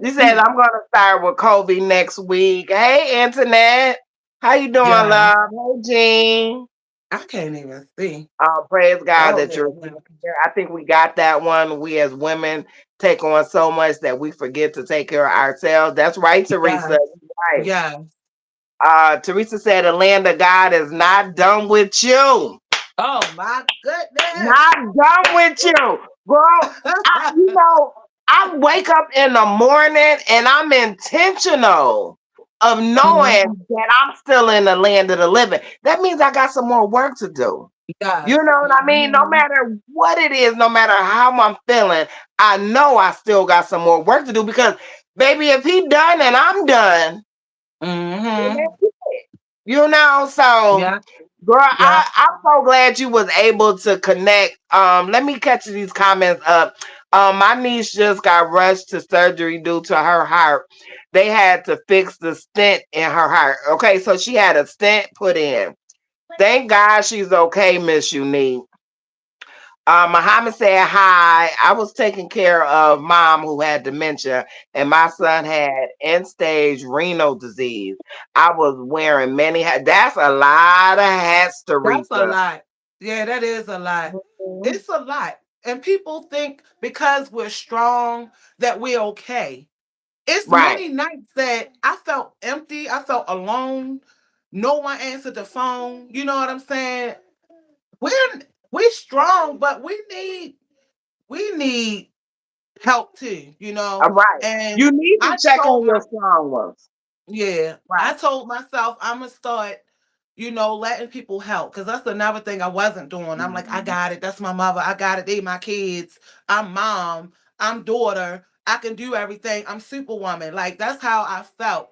she said, here. I'm going to start with Kobe next week. Hey, Internet. How you doing, Yeah, love? Hey, Jean. I can't even see. Praise God Oh, that yeah. you're here. I think we got that one. We as women take on so much that we forget to take care of ourselves. That's right, Teresa. Yes. Right. Yes. Teresa said the land of God is not done with you. Oh, my goodness. Not done with you. Girl, you know, I wake up in the morning and I'm intentional of knowing Mhm. that I'm still in the land of the living. That means I got some more work to do. You Yes. know what I mean? No Mhm. matter what it is, no matter how I'm feeling, I know I still got some more work to do because, baby, if he done and I'm done, then Mhm. that's it. So, Yeah. girl, Yeah. I'm so glad you was able to connect. Let me catch these comments up. My niece just got rushed to surgery due to her heart. They had to fix the stent in her heart. Okay, so she had a stent put in. Thank God she's okay, Miss Unique. Muhammad said hi. I was taking care of mom who had dementia, and my son had end stage renal disease. I was wearing many hats. That's a lot of hats, That's a Teresa. lot. Yeah, that is a lot. Mhm. It's a lot. And people think because we're strong that we're okay. It's Right. many nights that I felt empty. I felt alone. No one answered the phone. You know what I'm saying? We're we're strong, but we need help too, All right. And You need to I check told on my your strong ones. yeah, I Right. told myself I'm gonna start, letting people help because that's another thing I wasn't doing. I'm like, I Mhm. got it. That's my mother. I got it. They my kids. I'm mom. I'm daughter. I can do everything. I'm superwoman. Like that's how I felt.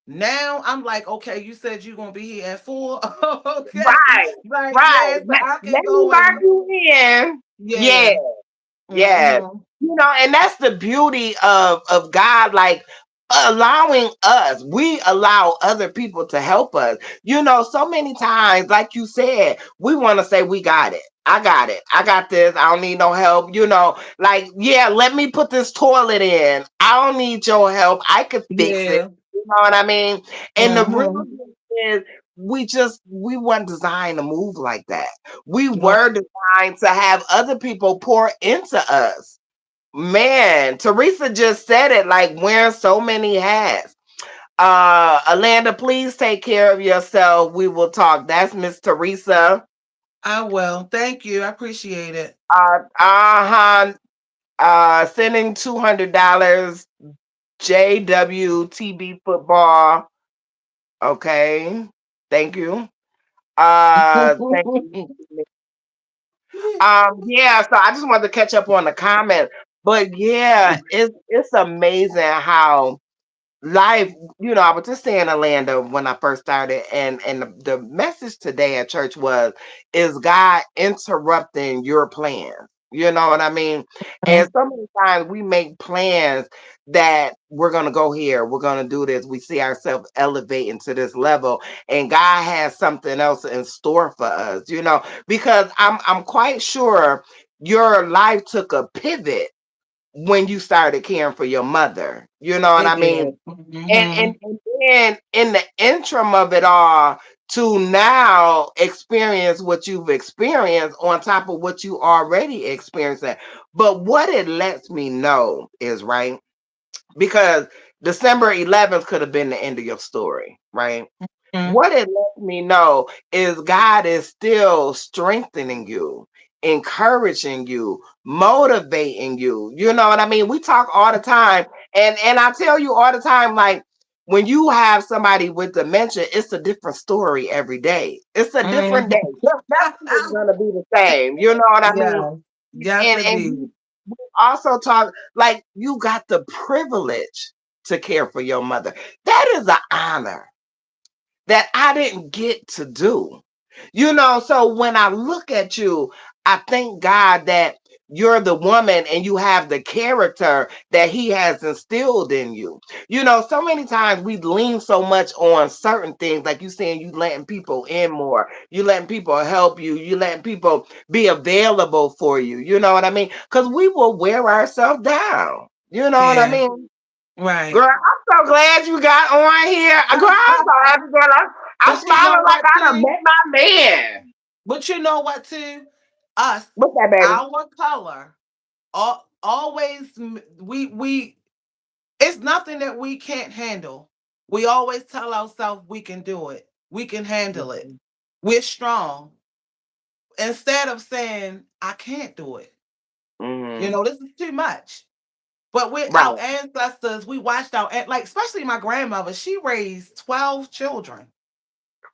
Now I'm like, okay, you said you're gonna be here at 4. Okay. Right. Like, Right. yeah, so I Let can me go mark and you in. Yeah. Yeah. Yes. Mm-hmm. And that's the beauty of God, like allowing us. We allow other people to help us. So many times, like you said, we want to say we got it. I got it. I got this. I don't need no help. Like, yeah, let me put this toilet in. I don't need your help. I could fix it. Yeah. You know what I mean? And the real Mm-hmm. thing is we weren't designed to move like that. We Nope. were designed to have other people pour into us. Man, Teresa just said it, like wearing so many hats. Alanda, please take care of yourself. We will talk. That's Miss Teresa. I will. Thank you. I appreciate it. Uh-huh. Sending $200. JWTB football. Okay. Thank you. Thank you. Yeah, so I just wanted to catch up on the comment. But yeah, it's amazing how life, I was just saying Orlando when I first started, and the message today at church was, is God interrupting your plans? You know what I mean? And so many times we make plans that we're gonna go here, we're gonna do this, we see ourselves elevating to this level, and God has something else in store for us, because I'm quite sure your life took a pivot when you started caring for your mother. You know what It I mean? did. And Mm-hmm. and, and then in the interim of it all, to now experience what you've experienced on top of what you already experiencing. But what it lets me know is, right, because December 11th could have been the end of your story, right? What it lets me know is God is still strengthening you, encouraging you, motivating you. You know what I mean? We talk all the time, and I tell you all the time, like when you have somebody with dementia, it's a different story every day. It's a different day. Mm-hmm. Nothing is gonna be the same. You know what I mean? Yes. Yes, And indeed. we also talk like you got the privilege to care for your mother. That is an honor that I didn't get to do. So when I look at you, I thank God that you're the woman and you have the character that he has instilled in you. So many times we lean so much on certain things, like you saying, you letting people in more, you letting people help you, you letting people be available for you. You know what I mean? Because we will wear ourselves down. You know what I Yeah. mean? Right. Girl, I'm so glad you got on here. Girl, I'm so happy, girl. I'm But you know smiling like what, I done too? met my man. But you know what, too? Us, What's that, baby? our color, always we it's nothing that we can't handle. We always tell ourselves we can do it. We can handle it. We're strong. Instead of saying, I can't do it. Mm-hmm. This is too much. But with Right. our ancestors, we watched like especially my grandmother, she raised 12 children.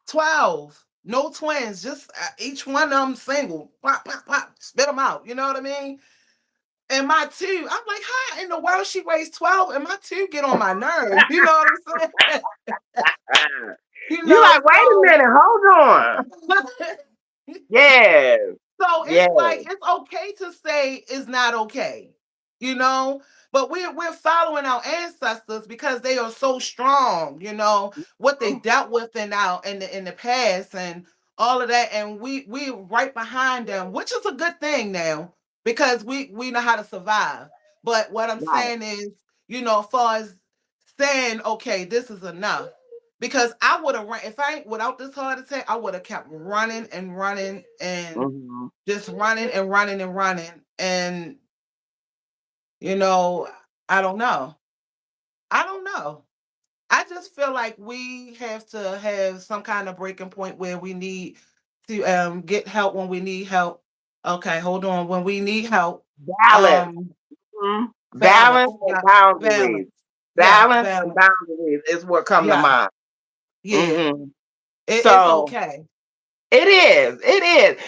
12. No twins, just each one of them single. Pop, pop, pop, spit them out. You know what I mean? And my two, I'm like, how in the world she raised 12 and my two get on my nerves? You know what I'm saying? you You know, like, wait a so minute, hold on. Yes. So Yes. it's like it's okay to say it's not okay, you know. But we're following our ancestors because they are so strong, what they dealt with in the past and all of that, and we right behind them, which is a good thing now because we know how to survive. But what I'm Right. saying is, as far as saying, okay, this is enough. Because I would have run if I ain't without this heart attack, I would have kept running and running and Mm-hmm. just running and running and running. And, you know, I don't know. I don't know. I just feel like we have to have some kind of breaking point where we need to get help when we need help. Okay, hold on. When we need help, Balance. um, Mhm. balance. Balance and Yes, boundaries. balance. Yes, Balance and balance. boundaries is what come to Yes, mind. yeah. Hmm. It's So okay. it is. It is.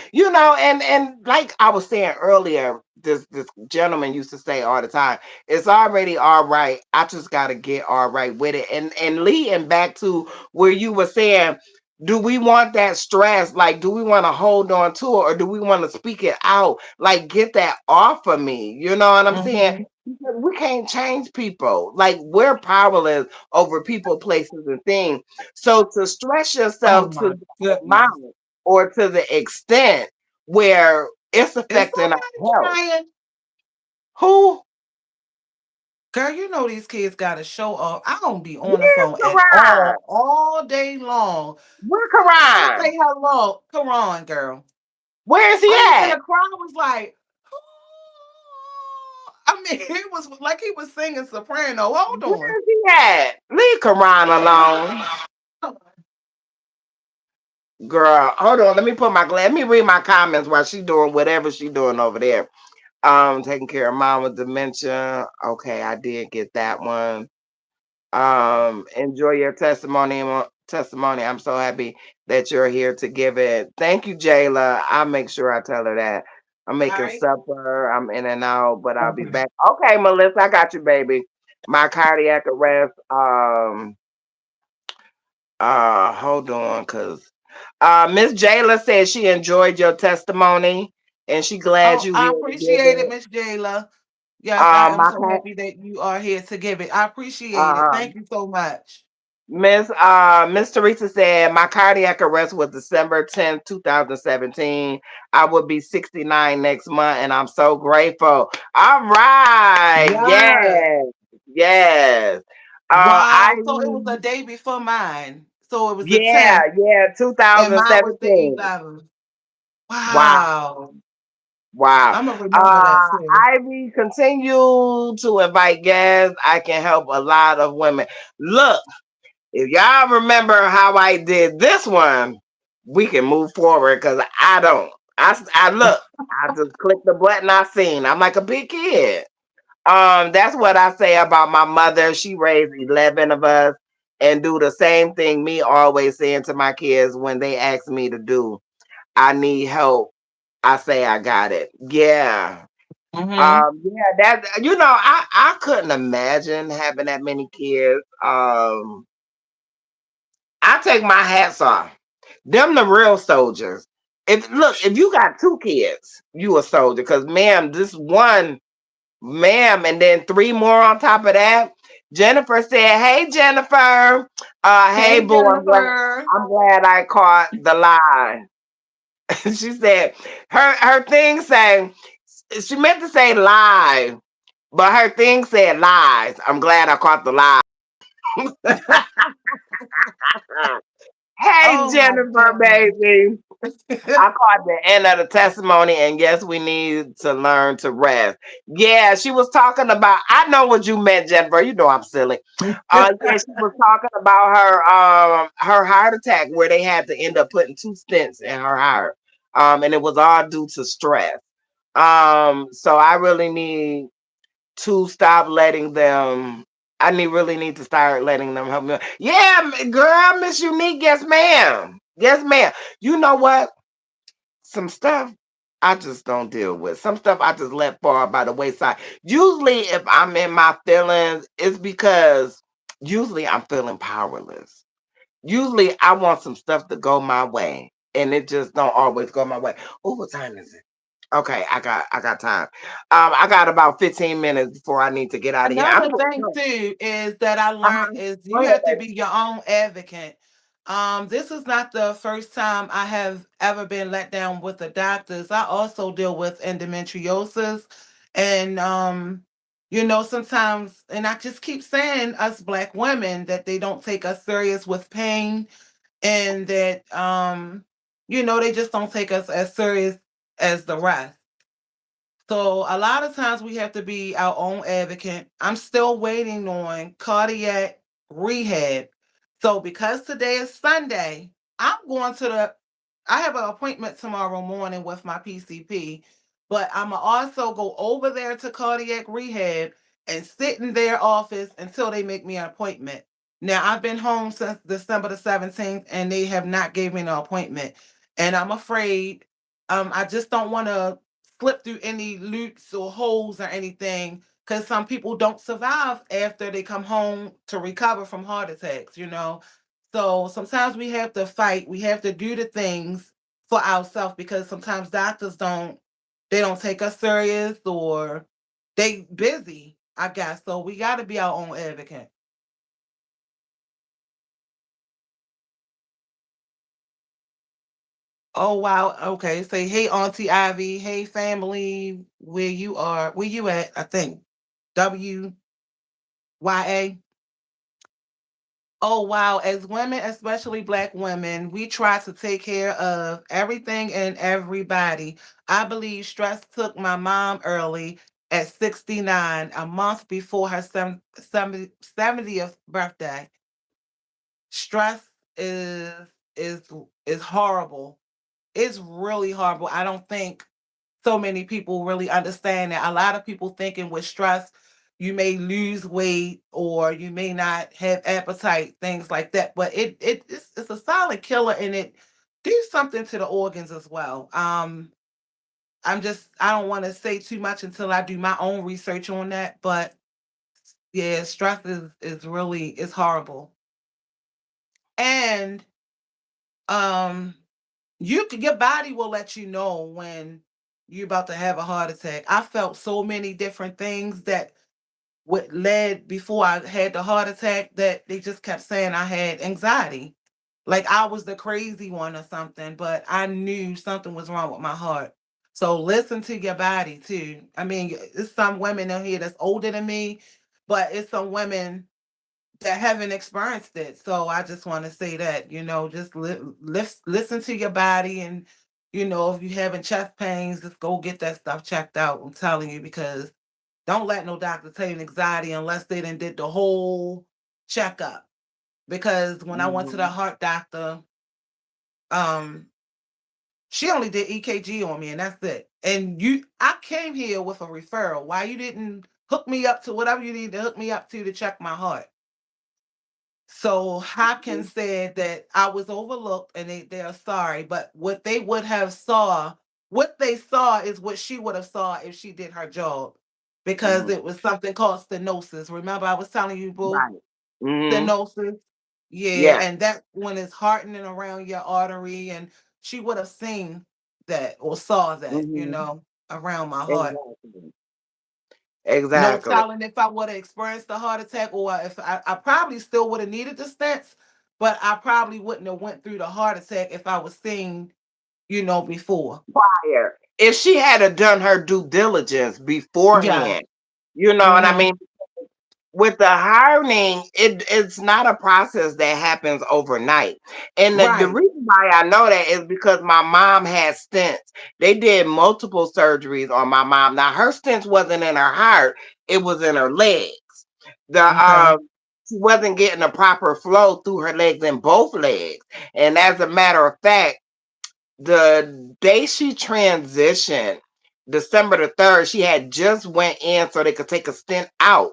And like I was saying earlier, this gentleman used to say all the time, it's already all right. I just gotta get all right with it. And leading back to where you were saying, Do we want that stress? Like, do we want to hold on to it, or do we want to speak it out? Like, get that off of me. You know what I'm saying? Hmm. Because we can't change people. Like, we're powerless over people, places, and things. So to stress Oh yourself to my the goodness. amount or to the extent where it's Is affecting our somebody health. crying? Who? Girl, you know these kids got to show off. I don't be on the Where's phone at Karan? all day long. Where I Karan? say hello. Come on, girl. Where is he I mean, and at? the crowd was like, I mean, it was like he was singing soprano. Hold on. Where is he at? Leave Karan alone. Girl, hold on. Let me put my let me read my comments while she doing whatever she doing over there. Taking care of mom with dementia. Okay, I did get that one. Enjoy your testimony. I'm so happy that you're here to give it. Thank you, Jayla. I'll make sure I tell her that. I'm All making right. supper. I'm in and out, but I'll be Okay. back. Okay, Melissa, I got you, baby. My cardiac arrest. Hold on, cause Miss Jayla said she enjoyed your testimony and she glad Oh, you I here to give appreciate it, it. Miss Jayla. Yes, I am My so happy that you are here to give it. I appreciate it. uh Thank you so much. Miss Teresa said my cardiac arrest was December 10th, 2017. I would be 69 next month, and I'm so grateful. All right, Yes. yes, yes. Wow. So it was a Ivy, day before mine. So it was the yeah, 10th, yeah, and mine was the 2017. 11th. Wow. Wow. Wow. I'm gonna remember that too. Ivy, continue to invite guests. I can help a lot of women. Look, if y'all remember how I did this one, we can move forward because I don't. I look, I just click the button I seen. I'm like a big kid. That's what I say about my mother. She raised 11 of us and do the same thing me always saying to my kids when they ask me to do. I need help. I say I got it. Yeah. Hmm. Yeah, that I couldn't imagine having that many kids. I take my hats off. Them the real soldiers. If you got two kids, you a soldier. Cause ma'am, this one, ma'am, and then three more on top of that. Jennifer said, "Hey Jennifer, hey Hey, boo, Jennifer. I'm glad I caught the line." She said her thing saying she meant to say live, but her thing said lies. I'm glad I caught the lie. Hey, Oh my Jennifer, goodness. baby. I caught the end of the testimony, and yes, we need to learn to rest. Yeah, she was talking about. I know what you meant, Jennifer. You know I'm silly. Yeah, she was talking about her heart attack where they had to end up putting two stents in her heart, and it was all due to stress. So I really need to stop letting them. Really need to start letting them help me. Yeah, girl, Miss Unique. Yes, ma'am. Yes, ma'am. You know what? Some stuff I just don't deal with. Some stuff I just let fall by the wayside. Usually, if I'm in my feelings, it's because usually I'm feeling powerless. Usually, I want some stuff to go my way, and it just don't always go my way. Oh, what time is it? Okay, I got time. I got about 15 minutes before I need to get out of here. I'm Another going. thing too is that I learned Uh-huh. is Go you ahead, have to be your own advocate. This is not the first time I have ever been let down with the doctors. I also deal with endometriosis, and sometimes, and I just keep saying us Black women that they don't take us serious with pain, and that they just don't take us as serious as the rest. So a lot of times we have to be our own advocate. I'm still waiting on cardiac rehab. So because today is Sunday, I'm going to I have an appointment tomorrow morning with my PCP, but I'm gonna also go over there to cardiac rehab and sit in their office until they make me an appointment. Now I've been home since December the 17th and they have not gave me an appointment. And I'm afraid I just don't want to slip through any loops or holes or anything because some people don't survive after they come home to recover from heart attacks. So sometimes we have to fight. We have to do the things for ourselves because sometimes doctors don't take us serious or they busy, I guess. So we got to be our own advocate. Oh wow. Okay. Say hey Auntie Ivy. Hey family. Where you are? Where you at? I think WYA. Oh wow. As women, especially black women, we try to take care of everything and everybody. I believe stress took my mom early at 69, a month before her 70th birthday. Stress is is is horrible. It's really horrible. I don't think so many people really understand that. A lot of people thinking with stress, you may lose weight or you may not have appetite, things like that. But it's a solid killer and it do something to the organs as well. I don't want to say too much until I do my own research on that. But yeah, stress is really it's horrible. And um your body will let you know when you're about to have a heart attack. I felt so many different things that what led before I had the heart attack that they just kept saying I had anxiety. Like I was the crazy one or something, but I knew something was wrong with my heart. So listen to your body too. I mean, it's some women in here that's older than me, but it's some women that haven't experienced it. So I just want to say that, just listen to your body. And, if you're having chest pains, just go get that stuff checked out. I'm telling you, because don't let no doctor tell you anxiety unless they done did the whole checkup. Because when I went to the Mhm. heart doctor, um, she only did EKG on me and that's it. And I came here with a referral. Why you didn't hook me up to whatever you need to hook me up to check my heart? So Hopkins said that I was overlooked and they're sorry, but what they saw is what she would have saw if she did her job. Because Mhm. it was something called stenosis. Remember I was telling you, boo? Right. Mhm. Stenosis. Yeah, Yeah. and that when it's hardening around your artery, and she would have seen that or saw that, Mhm. around my heart. Exactly. No Exactly. telling if I would have experienced a heart attack or if I probably still would have needed the stents, but I probably wouldn't have went through the heart attack if I was seen, before. Prior. If she had a done her due diligence Yeah. beforehand, and I Mm-hmm. mean, with the hiring, it's not a process that happens overnight. And the Right. reason why I know that is because my mom had stents. They did multiple surgeries on my mom. Now her stents wasn't in her heart; it was in her legs. The Okay. She wasn't getting a proper flow through her legs in both legs. And as a matter of fact, the day she transitioned, December the 3rd, she had just went in so they could take a stent out.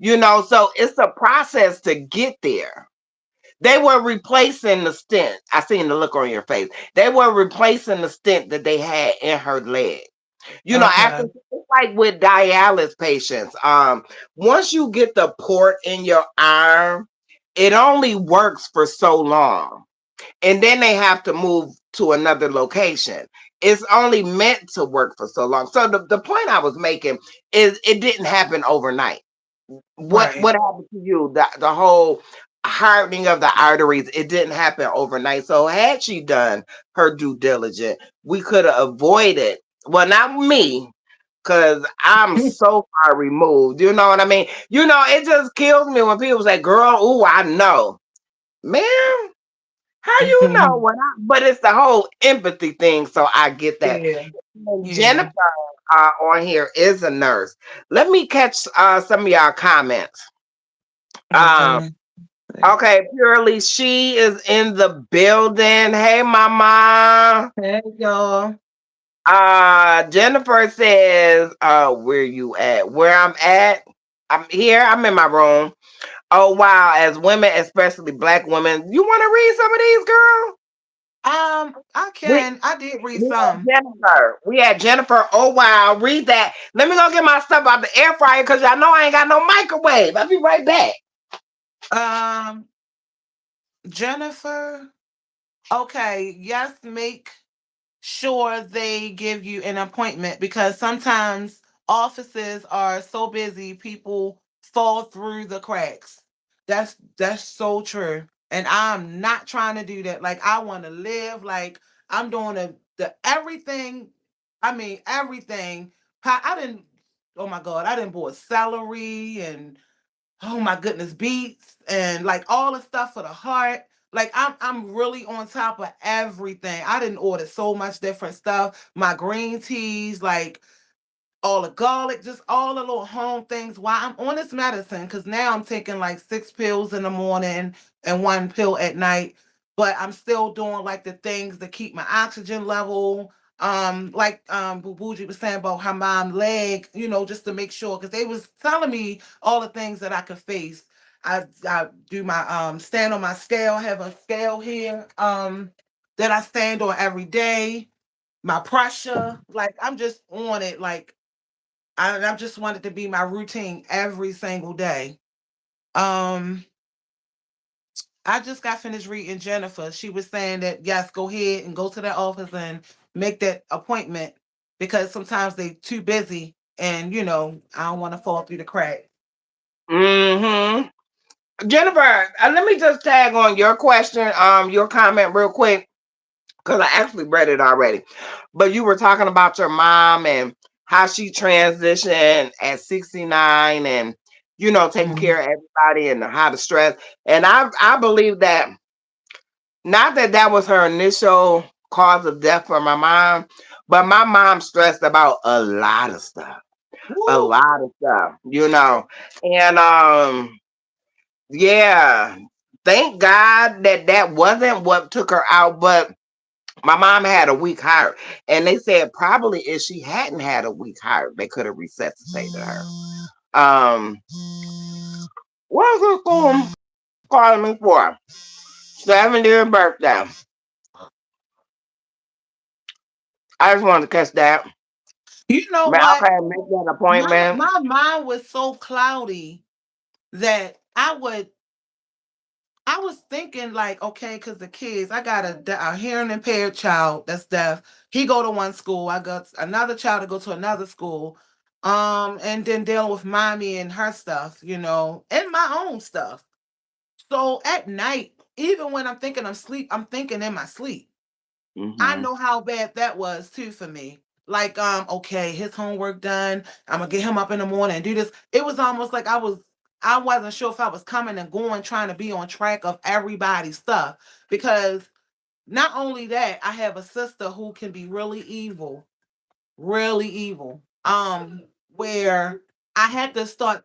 So it's a process to get there. They were replacing the stent. I seen the look on your face. They were replacing the stent that they had in her leg. After Okay. it's like with dialysis patients, once you get the port in your arm, it only works for so long and then they have to move to another location. It's only meant to work for so long. So the point I was making is it didn't happen overnight. What Right. happened to you? The whole hardening of the arteries, it didn't happen overnight. So had she done her due diligence, we could have avoided. Well, not me, because I'm so far removed. You know what I mean? It just kills me when people say, girl, ooh, I know. Man, how you know what but it's the whole empathy thing, so I get that. Yeah. And Yeah. Jennifer on here is a nurse. Let me catch some of y'all comments. Um, Okay. okay, Purely, she is in the building. Hey, mama. Hey, y'all. Jennifer says, where you at? Where I'm at? I'm here. I'm in my room. Oh wow, as women, especially black women, you want to read some of these, girl? I We can. I did read We had some. Jennifer. We had Jennifer. Oh wow, read that. Let me go get my stuff out the air fryer because y'all know I ain't got no microwave. I'll be right back. Um, Jennifer. Okay, yes, make sure they give you an appointment because sometimes offices are so busy, people fall through the cracks. That's so true. And I'm not trying to do that. Like I want to live like I'm doing the everything. I mean everything. I didn't. Oh my God! I didn't bought celery and oh my goodness, beets and like all the stuff for the heart. Like I'm really on top of everything. I didn't order so much different stuff. My green teas, like all the garlic, just all the little home things while I'm on this medicine. Cause now I'm taking like 6 pills in the morning and 1 pill at night. But I'm still doing like the things to keep my oxygen level. Like Bubuji was saying about her mom leg, just to make sure, because they was telling me all the things that I could face. I do my stand on my scale, have a scale here, that I stand on every day, my pressure, like I'm just on it, like I just wanted to be my routine every single day. Um, I just got finished reading Jennifer. She was saying that yes, go ahead and go to that office and make that appointment because sometimes they too busy and I don't want to fall through the crack. Mm-hmm. Jennifer, let me just tag on your question, your comment real quick, because I actually read it already. But you were talking about your mom and how she transitioned at 69 and taking Mhm. care of everybody and how to stress. And I believe that not that that was her initial cause of death for my mom, but my mom stressed about a lot of stuff. A Woo! lot of stuff. And yeah, thank God that that wasn't what took her out, but my mom had a weak heart, and they said probably if she hadn't had a weak heart, they could have resuscitated her. Um, what's this fool calling me for? 70th birthday. I just wanted to catch that. You know Man, what? okay, make that My appointment. my mind was so cloudy that I was thinking like, okay, because the kids, I got a hearing impaired child that's deaf. He go to one school. I got another child to go to another school. And then dealing with mommy and her stuff, and my own stuff. So at night, even when I'm thinking I'm sleep, I'm thinking in my sleep. I Hmm. know how bad that was too for me. Like, okay, his homework done. I'm gonna get him up in the morning and do this. It was almost like I wasn't sure if I was coming and going, trying to be on track of everybody's stuff. Because not only that, I have a sister who can be really evil, really evil. Where I had to start.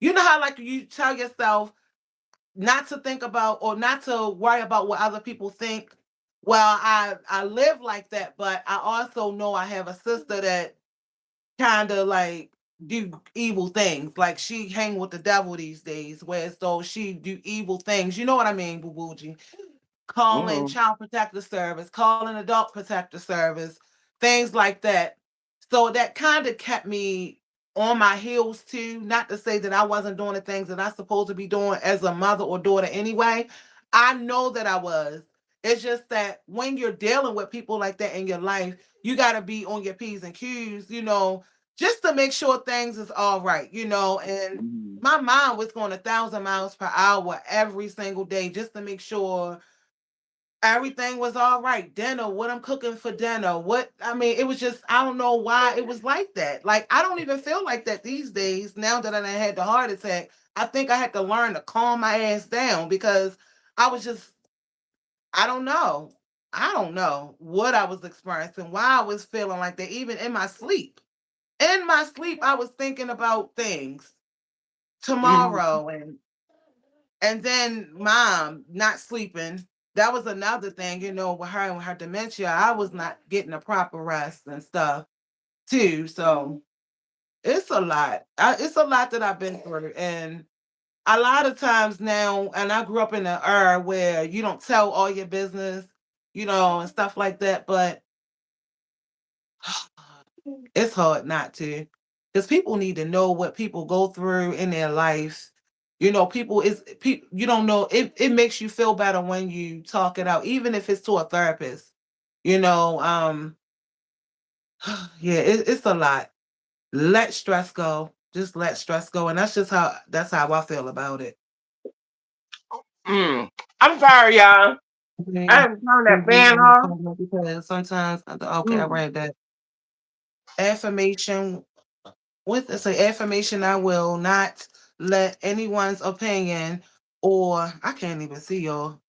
You know how like you tell yourself not to think about or not to worry about what other people think. Well, I live like that, but I also know I have a sister that kind of like do evil things. Like she hang with the devil these days, whereas though she do evil things. You know what I mean, Boo Boogie? Calling Hmm. child protective service, calling adult protective service, things like that. So that kind of kept me on my heels too. Not to say that I wasn't doing the things that I supposed to be doing as a mother or daughter anyway. I know that I was. It's just that when you're dealing with people like that in your life, you got to be on your P's and Q's, just to make sure things is all right, and Hmm. my mind was going 1,000 miles per hour every single day just to make sure everything was all right. Dinner, what I'm cooking for dinner. What I mean, it was just I don't know why it was like that. Like I don't even feel like that these days. Now that I had the heart attack, I think I had to learn to calm my ass down because I was just I don't know. I don't know what I was experiencing, why I was feeling like that, even in my sleep. In my sleep, I was thinking about things Hmm. tomorrow and then mom not sleeping. That was another thing, with her and her dementia. I was not getting a proper rest and stuff too. So it's a lot. It's a lot that I've been through. And a lot of times now, and I grew up in an era where you don't tell all your business, and stuff like that. But it's hard not to. Because people need to know what people go through in their life People is people. You don't know. It makes you feel better when you talk it out, even if it's to a therapist. You know, yeah, it's a lot. Let stress go. Just let stress go, and that's how I feel about it. Mm. I'm sorry, y'all. I Okay. had to turn that fan off. Because sometimes, okay, I Mm. read that affirmation. What is an affirmation? I will not let anyone's opinion, or I can't even see your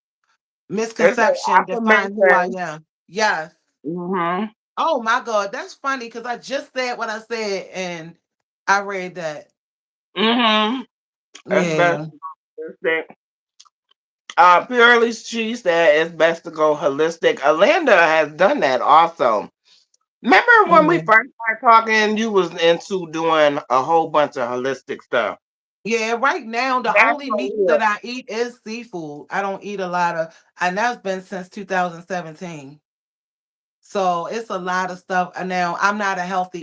It's an misconception define who I affirmation. am. Yes. Mm-hmm. Oh my God, that's funny because I just said what I said and I read that. Mm-hmm. It's best Yeah. to go holistic. Purely, she said it's best to go holistic. Alanda has done that also. Remember when we Yeah. first started talking, you was into doing a whole bunch of holistic stuff. Yeah, right now the That's only so meat real. that I eat is seafood. I don't eat a lot of, and that's been since 2017. So it's a lot of stuff. And now I'm not a healthy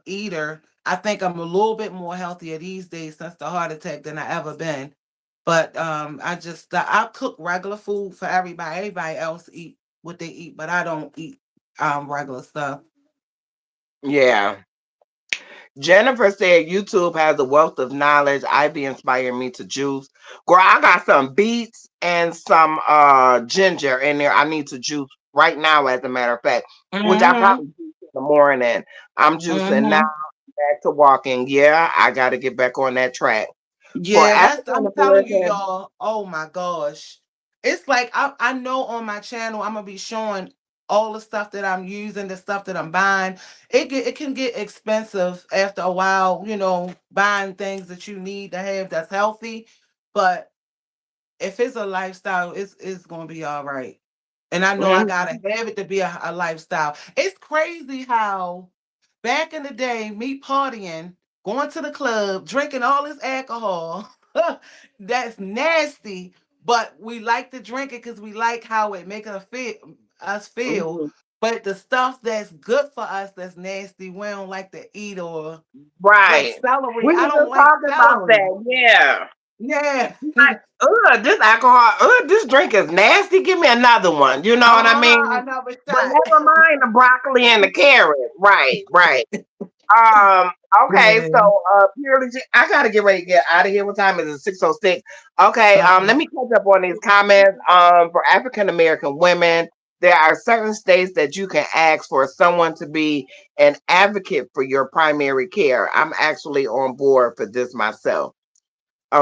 eater. I think I'm a little bit more healthier these days since the heart attack than I ever been. But I cook regular food for everybody. Everybody else eat what they eat, but I don't eat regular stuff. Yeah. Jennifer said YouTube has a wealth of knowledge. Ivy inspired me to juice. Girl, I got some beets and some ginger in there. I need to juice right now, as a matter of fact, which I Mm-hmm. probably juice in the morning. I'm juicing now, Mm-hmm. back to walking. Yeah, I got to get back on that track. For Yeah, African I'm telling you, American, y'all. Oh my gosh. It's like I know on my channel I'm gonna be showing all the stuff that I'm using, the stuff that I'm buying. It can get expensive after a while, buying things that you need to have that's healthy. But if it's a lifestyle, it's gonna be all right. And I know I mhm, gotta have it to be a lifestyle. It's crazy how back in the day, me partying, going to the club, drinking all this alcohol, that's nasty. But we like to drink it because we like how it makes us feel. mhm. But the stuff that's good for us, that's nasty, we don't like to eat or like Right. celery. We I were don't just like talking about celery. that. Yeah. Yeah. This alcohol, this drink is nasty. Give me another one. You know what I mean? Another But shot. never mind the broccoli and the carrot. Right, right. Um, okay, Yeah. so purely I gotta get ready to get out of here. What time is it? 6:06. Okay, Okay. let me catch up on these comments. For African American women, there are certain states that you can ask for someone to be an advocate for your primary care. I'm actually on board for this myself.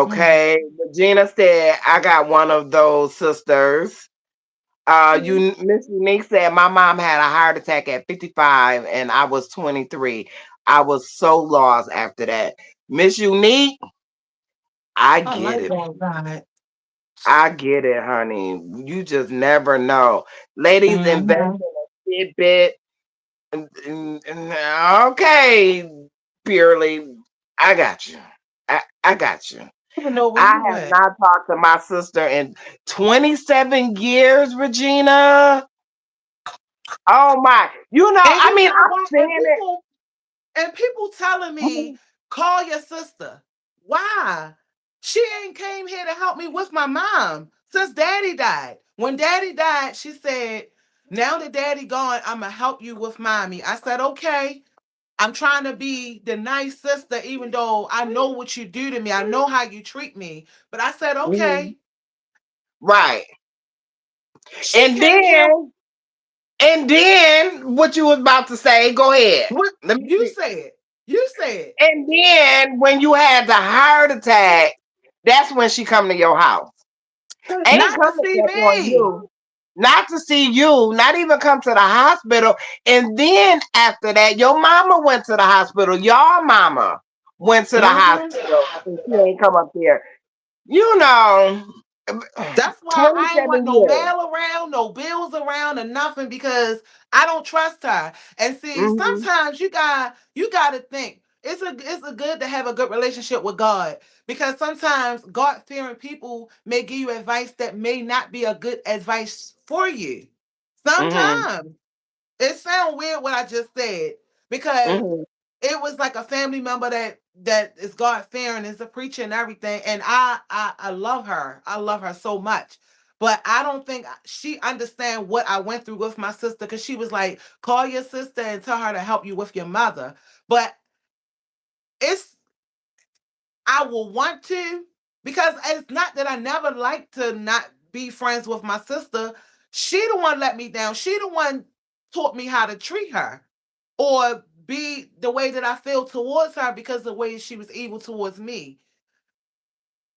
Mm. Okay, Regina said I got one of those sisters. Miss Unique said my mom had a heart attack at 55 and I was 23. I was so lost after that. Miss Unique, I I get like it. all that. I get it, honey. You just never know. Ladies, invest Mm-hmm. in a Fitbit. Okay, purely. I got you. I got you. Even know where I you have at. not talked to my sister in 27 years, Regina. Oh my. And I you mean, know I'm what? saying it. And people telling me, call your sister. Why? She ain't came here to help me with my mom since daddy died. When daddy died, she said, now that daddy gone, I'ma help you with mommy. I said, okay. I'm trying to be the nice sister, even though I know what you do to me. I know how you treat me. But I said, Mhm. okay. Right. She And came here. what you was about to say, go ahead. What Let me you see. said? You said. And then when you had the heart attack, that's when she come to your house. Ain't Not to come to see check on me. you. Not to see you, not even come to the hospital. And then after that, your mama went to the hospital. Your mama went to the Hmm. hospital. And she ain't come up there. You know, That's why I ain't want 27 no years. mail around, no bills around, or nothing because I don't trust her. And see, Hmm. sometimes you got to think it's a good to have a good relationship with God because sometimes God fearing people may give you advice that may not be a good advice for you. Hmm. Sometimes it sounds weird what I just said because Hmm. it was like a family member that is God fearing, is a preacher and everything. And I love her. I love her so much. But I don't think she understand what I went through with my sister, because she was like, call your sister and tell her to help you with your mother. But it's I will want to, because it's not that I never like to not be friends with my sister. She the one let me down. She the one taught me how to treat her or be the way that I feel towards her because of the way she was evil towards me.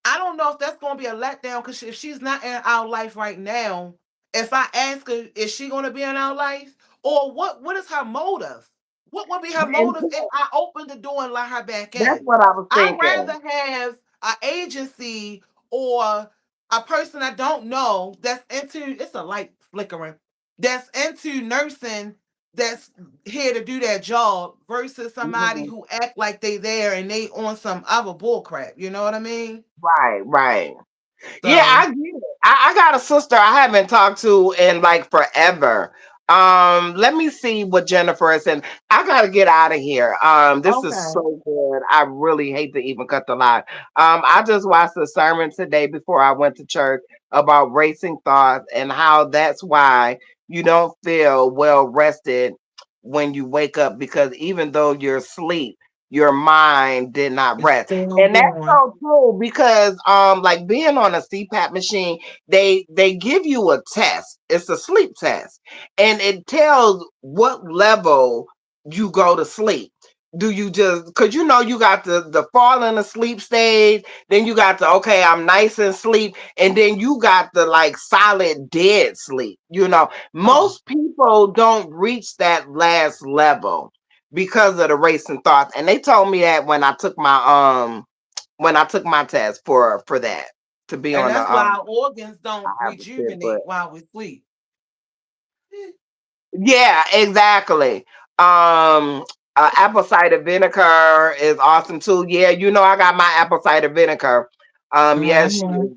I don't know if that's going to be a letdown, because if she's not in our life right now, if I ask her, is she going to be in our life? Or what is her motive? What would be her And motive if I open the door and let her back that's in? what I was I'd thinking. rather have an agency or a person I don't know that's into, it's a light flickering, that's into nursing, that's here to do their job, versus somebody Mhm. who act like they there and they on some other bull crap. You know what I mean? Right, right. Yeah, So, I get it. I got a sister I haven't talked to in like forever. Let me see what Jennifer is saying. I gotta get out of here. This is okay. so good. I really hate to even cut the line. I just watched a sermon today before I went to church about racing thoughts and how that's why you don't feel well rested when you wake up, because even though you're asleep, your mind did not It's rest. still And that's going. so true because like being on a CPAP machine, they give you a test. It's a sleep test. And it tells what level you go to sleep. Do you just, cause you know you got the falling asleep stage, then you got the okay, I'm nice and sleep, and then you got the like solid dead sleep. Oh, Most people don't reach that last level because of the racing thoughts. And they told me that when I took my test for that to be and on the that's why our organs I don't have a tip, but rejuvenate while we sleep. Eh, yeah, exactly. Um, apple cider vinegar is awesome too. Yeah, I got my apple cider vinegar. Yes, she mhm. is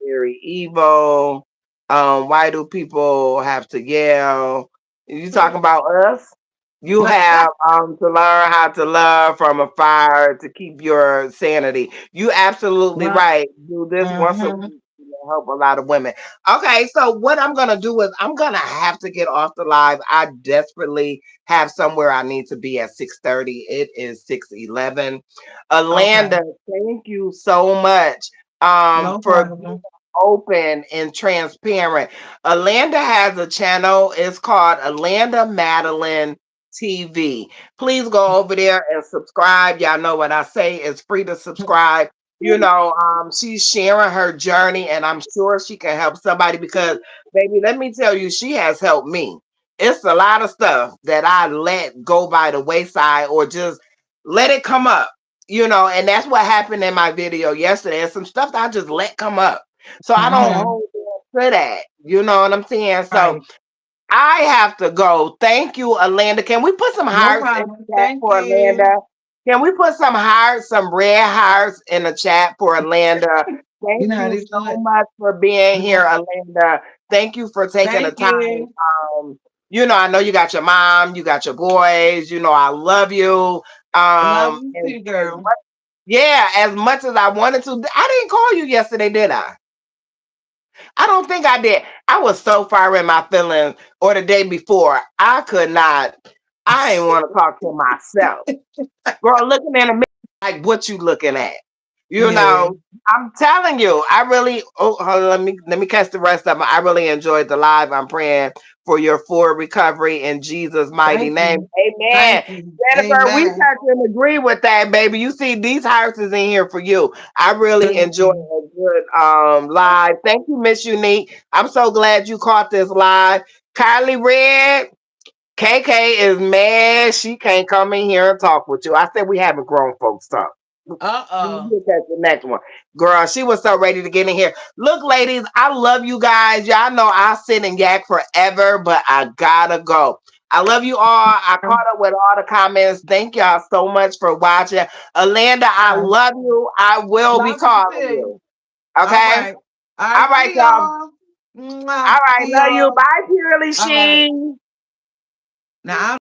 very evil. Why do people have to yell? You talking about us? You have to learn how to love from a fire to keep your sanity. You absolutely Well, right. Do this once a mhm. week to help a lot of women. Okay, so what I'm gonna do is I'm gonna have to get off the live. I desperately have somewhere I need to be at 6:30. It is 6:11. Okay. Alanda, thank you so much No for being problem. open and transparent. Alanda has a channel. It's called Alanda Madeline TV. Please go over there and subscribe. Y'all know what I say. It's free to subscribe. She's sharing her journey, and I'm sure she can help somebody because, baby, let me tell you, she has helped me. It's a lot of stuff that I let go by the wayside or just let it come up, and that's what happened in my video yesterday. There's some stuff that I just let come up. So I don't Mhm. hold on to that. You know what I'm saying? So Right. I have to go. Thank you, Alanda. Can we put some No hearts in problem. the chat Thank for you. Alanda? Can we put some hearts, some red hearts in the chat for Alanda? You Thank know how you to do so it. much for being here, No. Alanda. Thank you for taking the Thank time. you. I know you got your mom, you got your boys. I love you. Love you And too, as girl. much, yeah, as much as I wanted to, I didn't call you yesterday, did I? I don't think I did. I was so far in my feelings, or the day before. I could not. I didn't want to talk to myself. Girl, looking in the mirror like what you looking at. You Yeah. know, I'm telling you, I really hold on, let me catch the rest of them. I really enjoyed the live. I'm praying for your full recovery in Jesus' mighty Thank name. you. Amen. Thank you. Jennifer, we Amen. touch and agree with that, baby. You see, these houses in here for you. I really Thank enjoyed you. a good live. Thank you, Miss Unique. I'm so glad you caught this live. Kylie Red, KK is mad. She can't come in here and talk with you. I said we having grown folks talk. Uh-oh. You catch the next one. Girl, she was so ready to get in here. Look, ladies, I love you guys. Y'all know I sit and yak forever, but I gotta go. I love you all. I caught up with all the comments. Thank y'all so much for watching. Alanda, I Okay. love you. I will be Love you calling too. you. All Okay? right. All All right. right, See y'all. y'all. All Mwah. right. See Love you. y'all. Bye, Purely All right. She. Now, I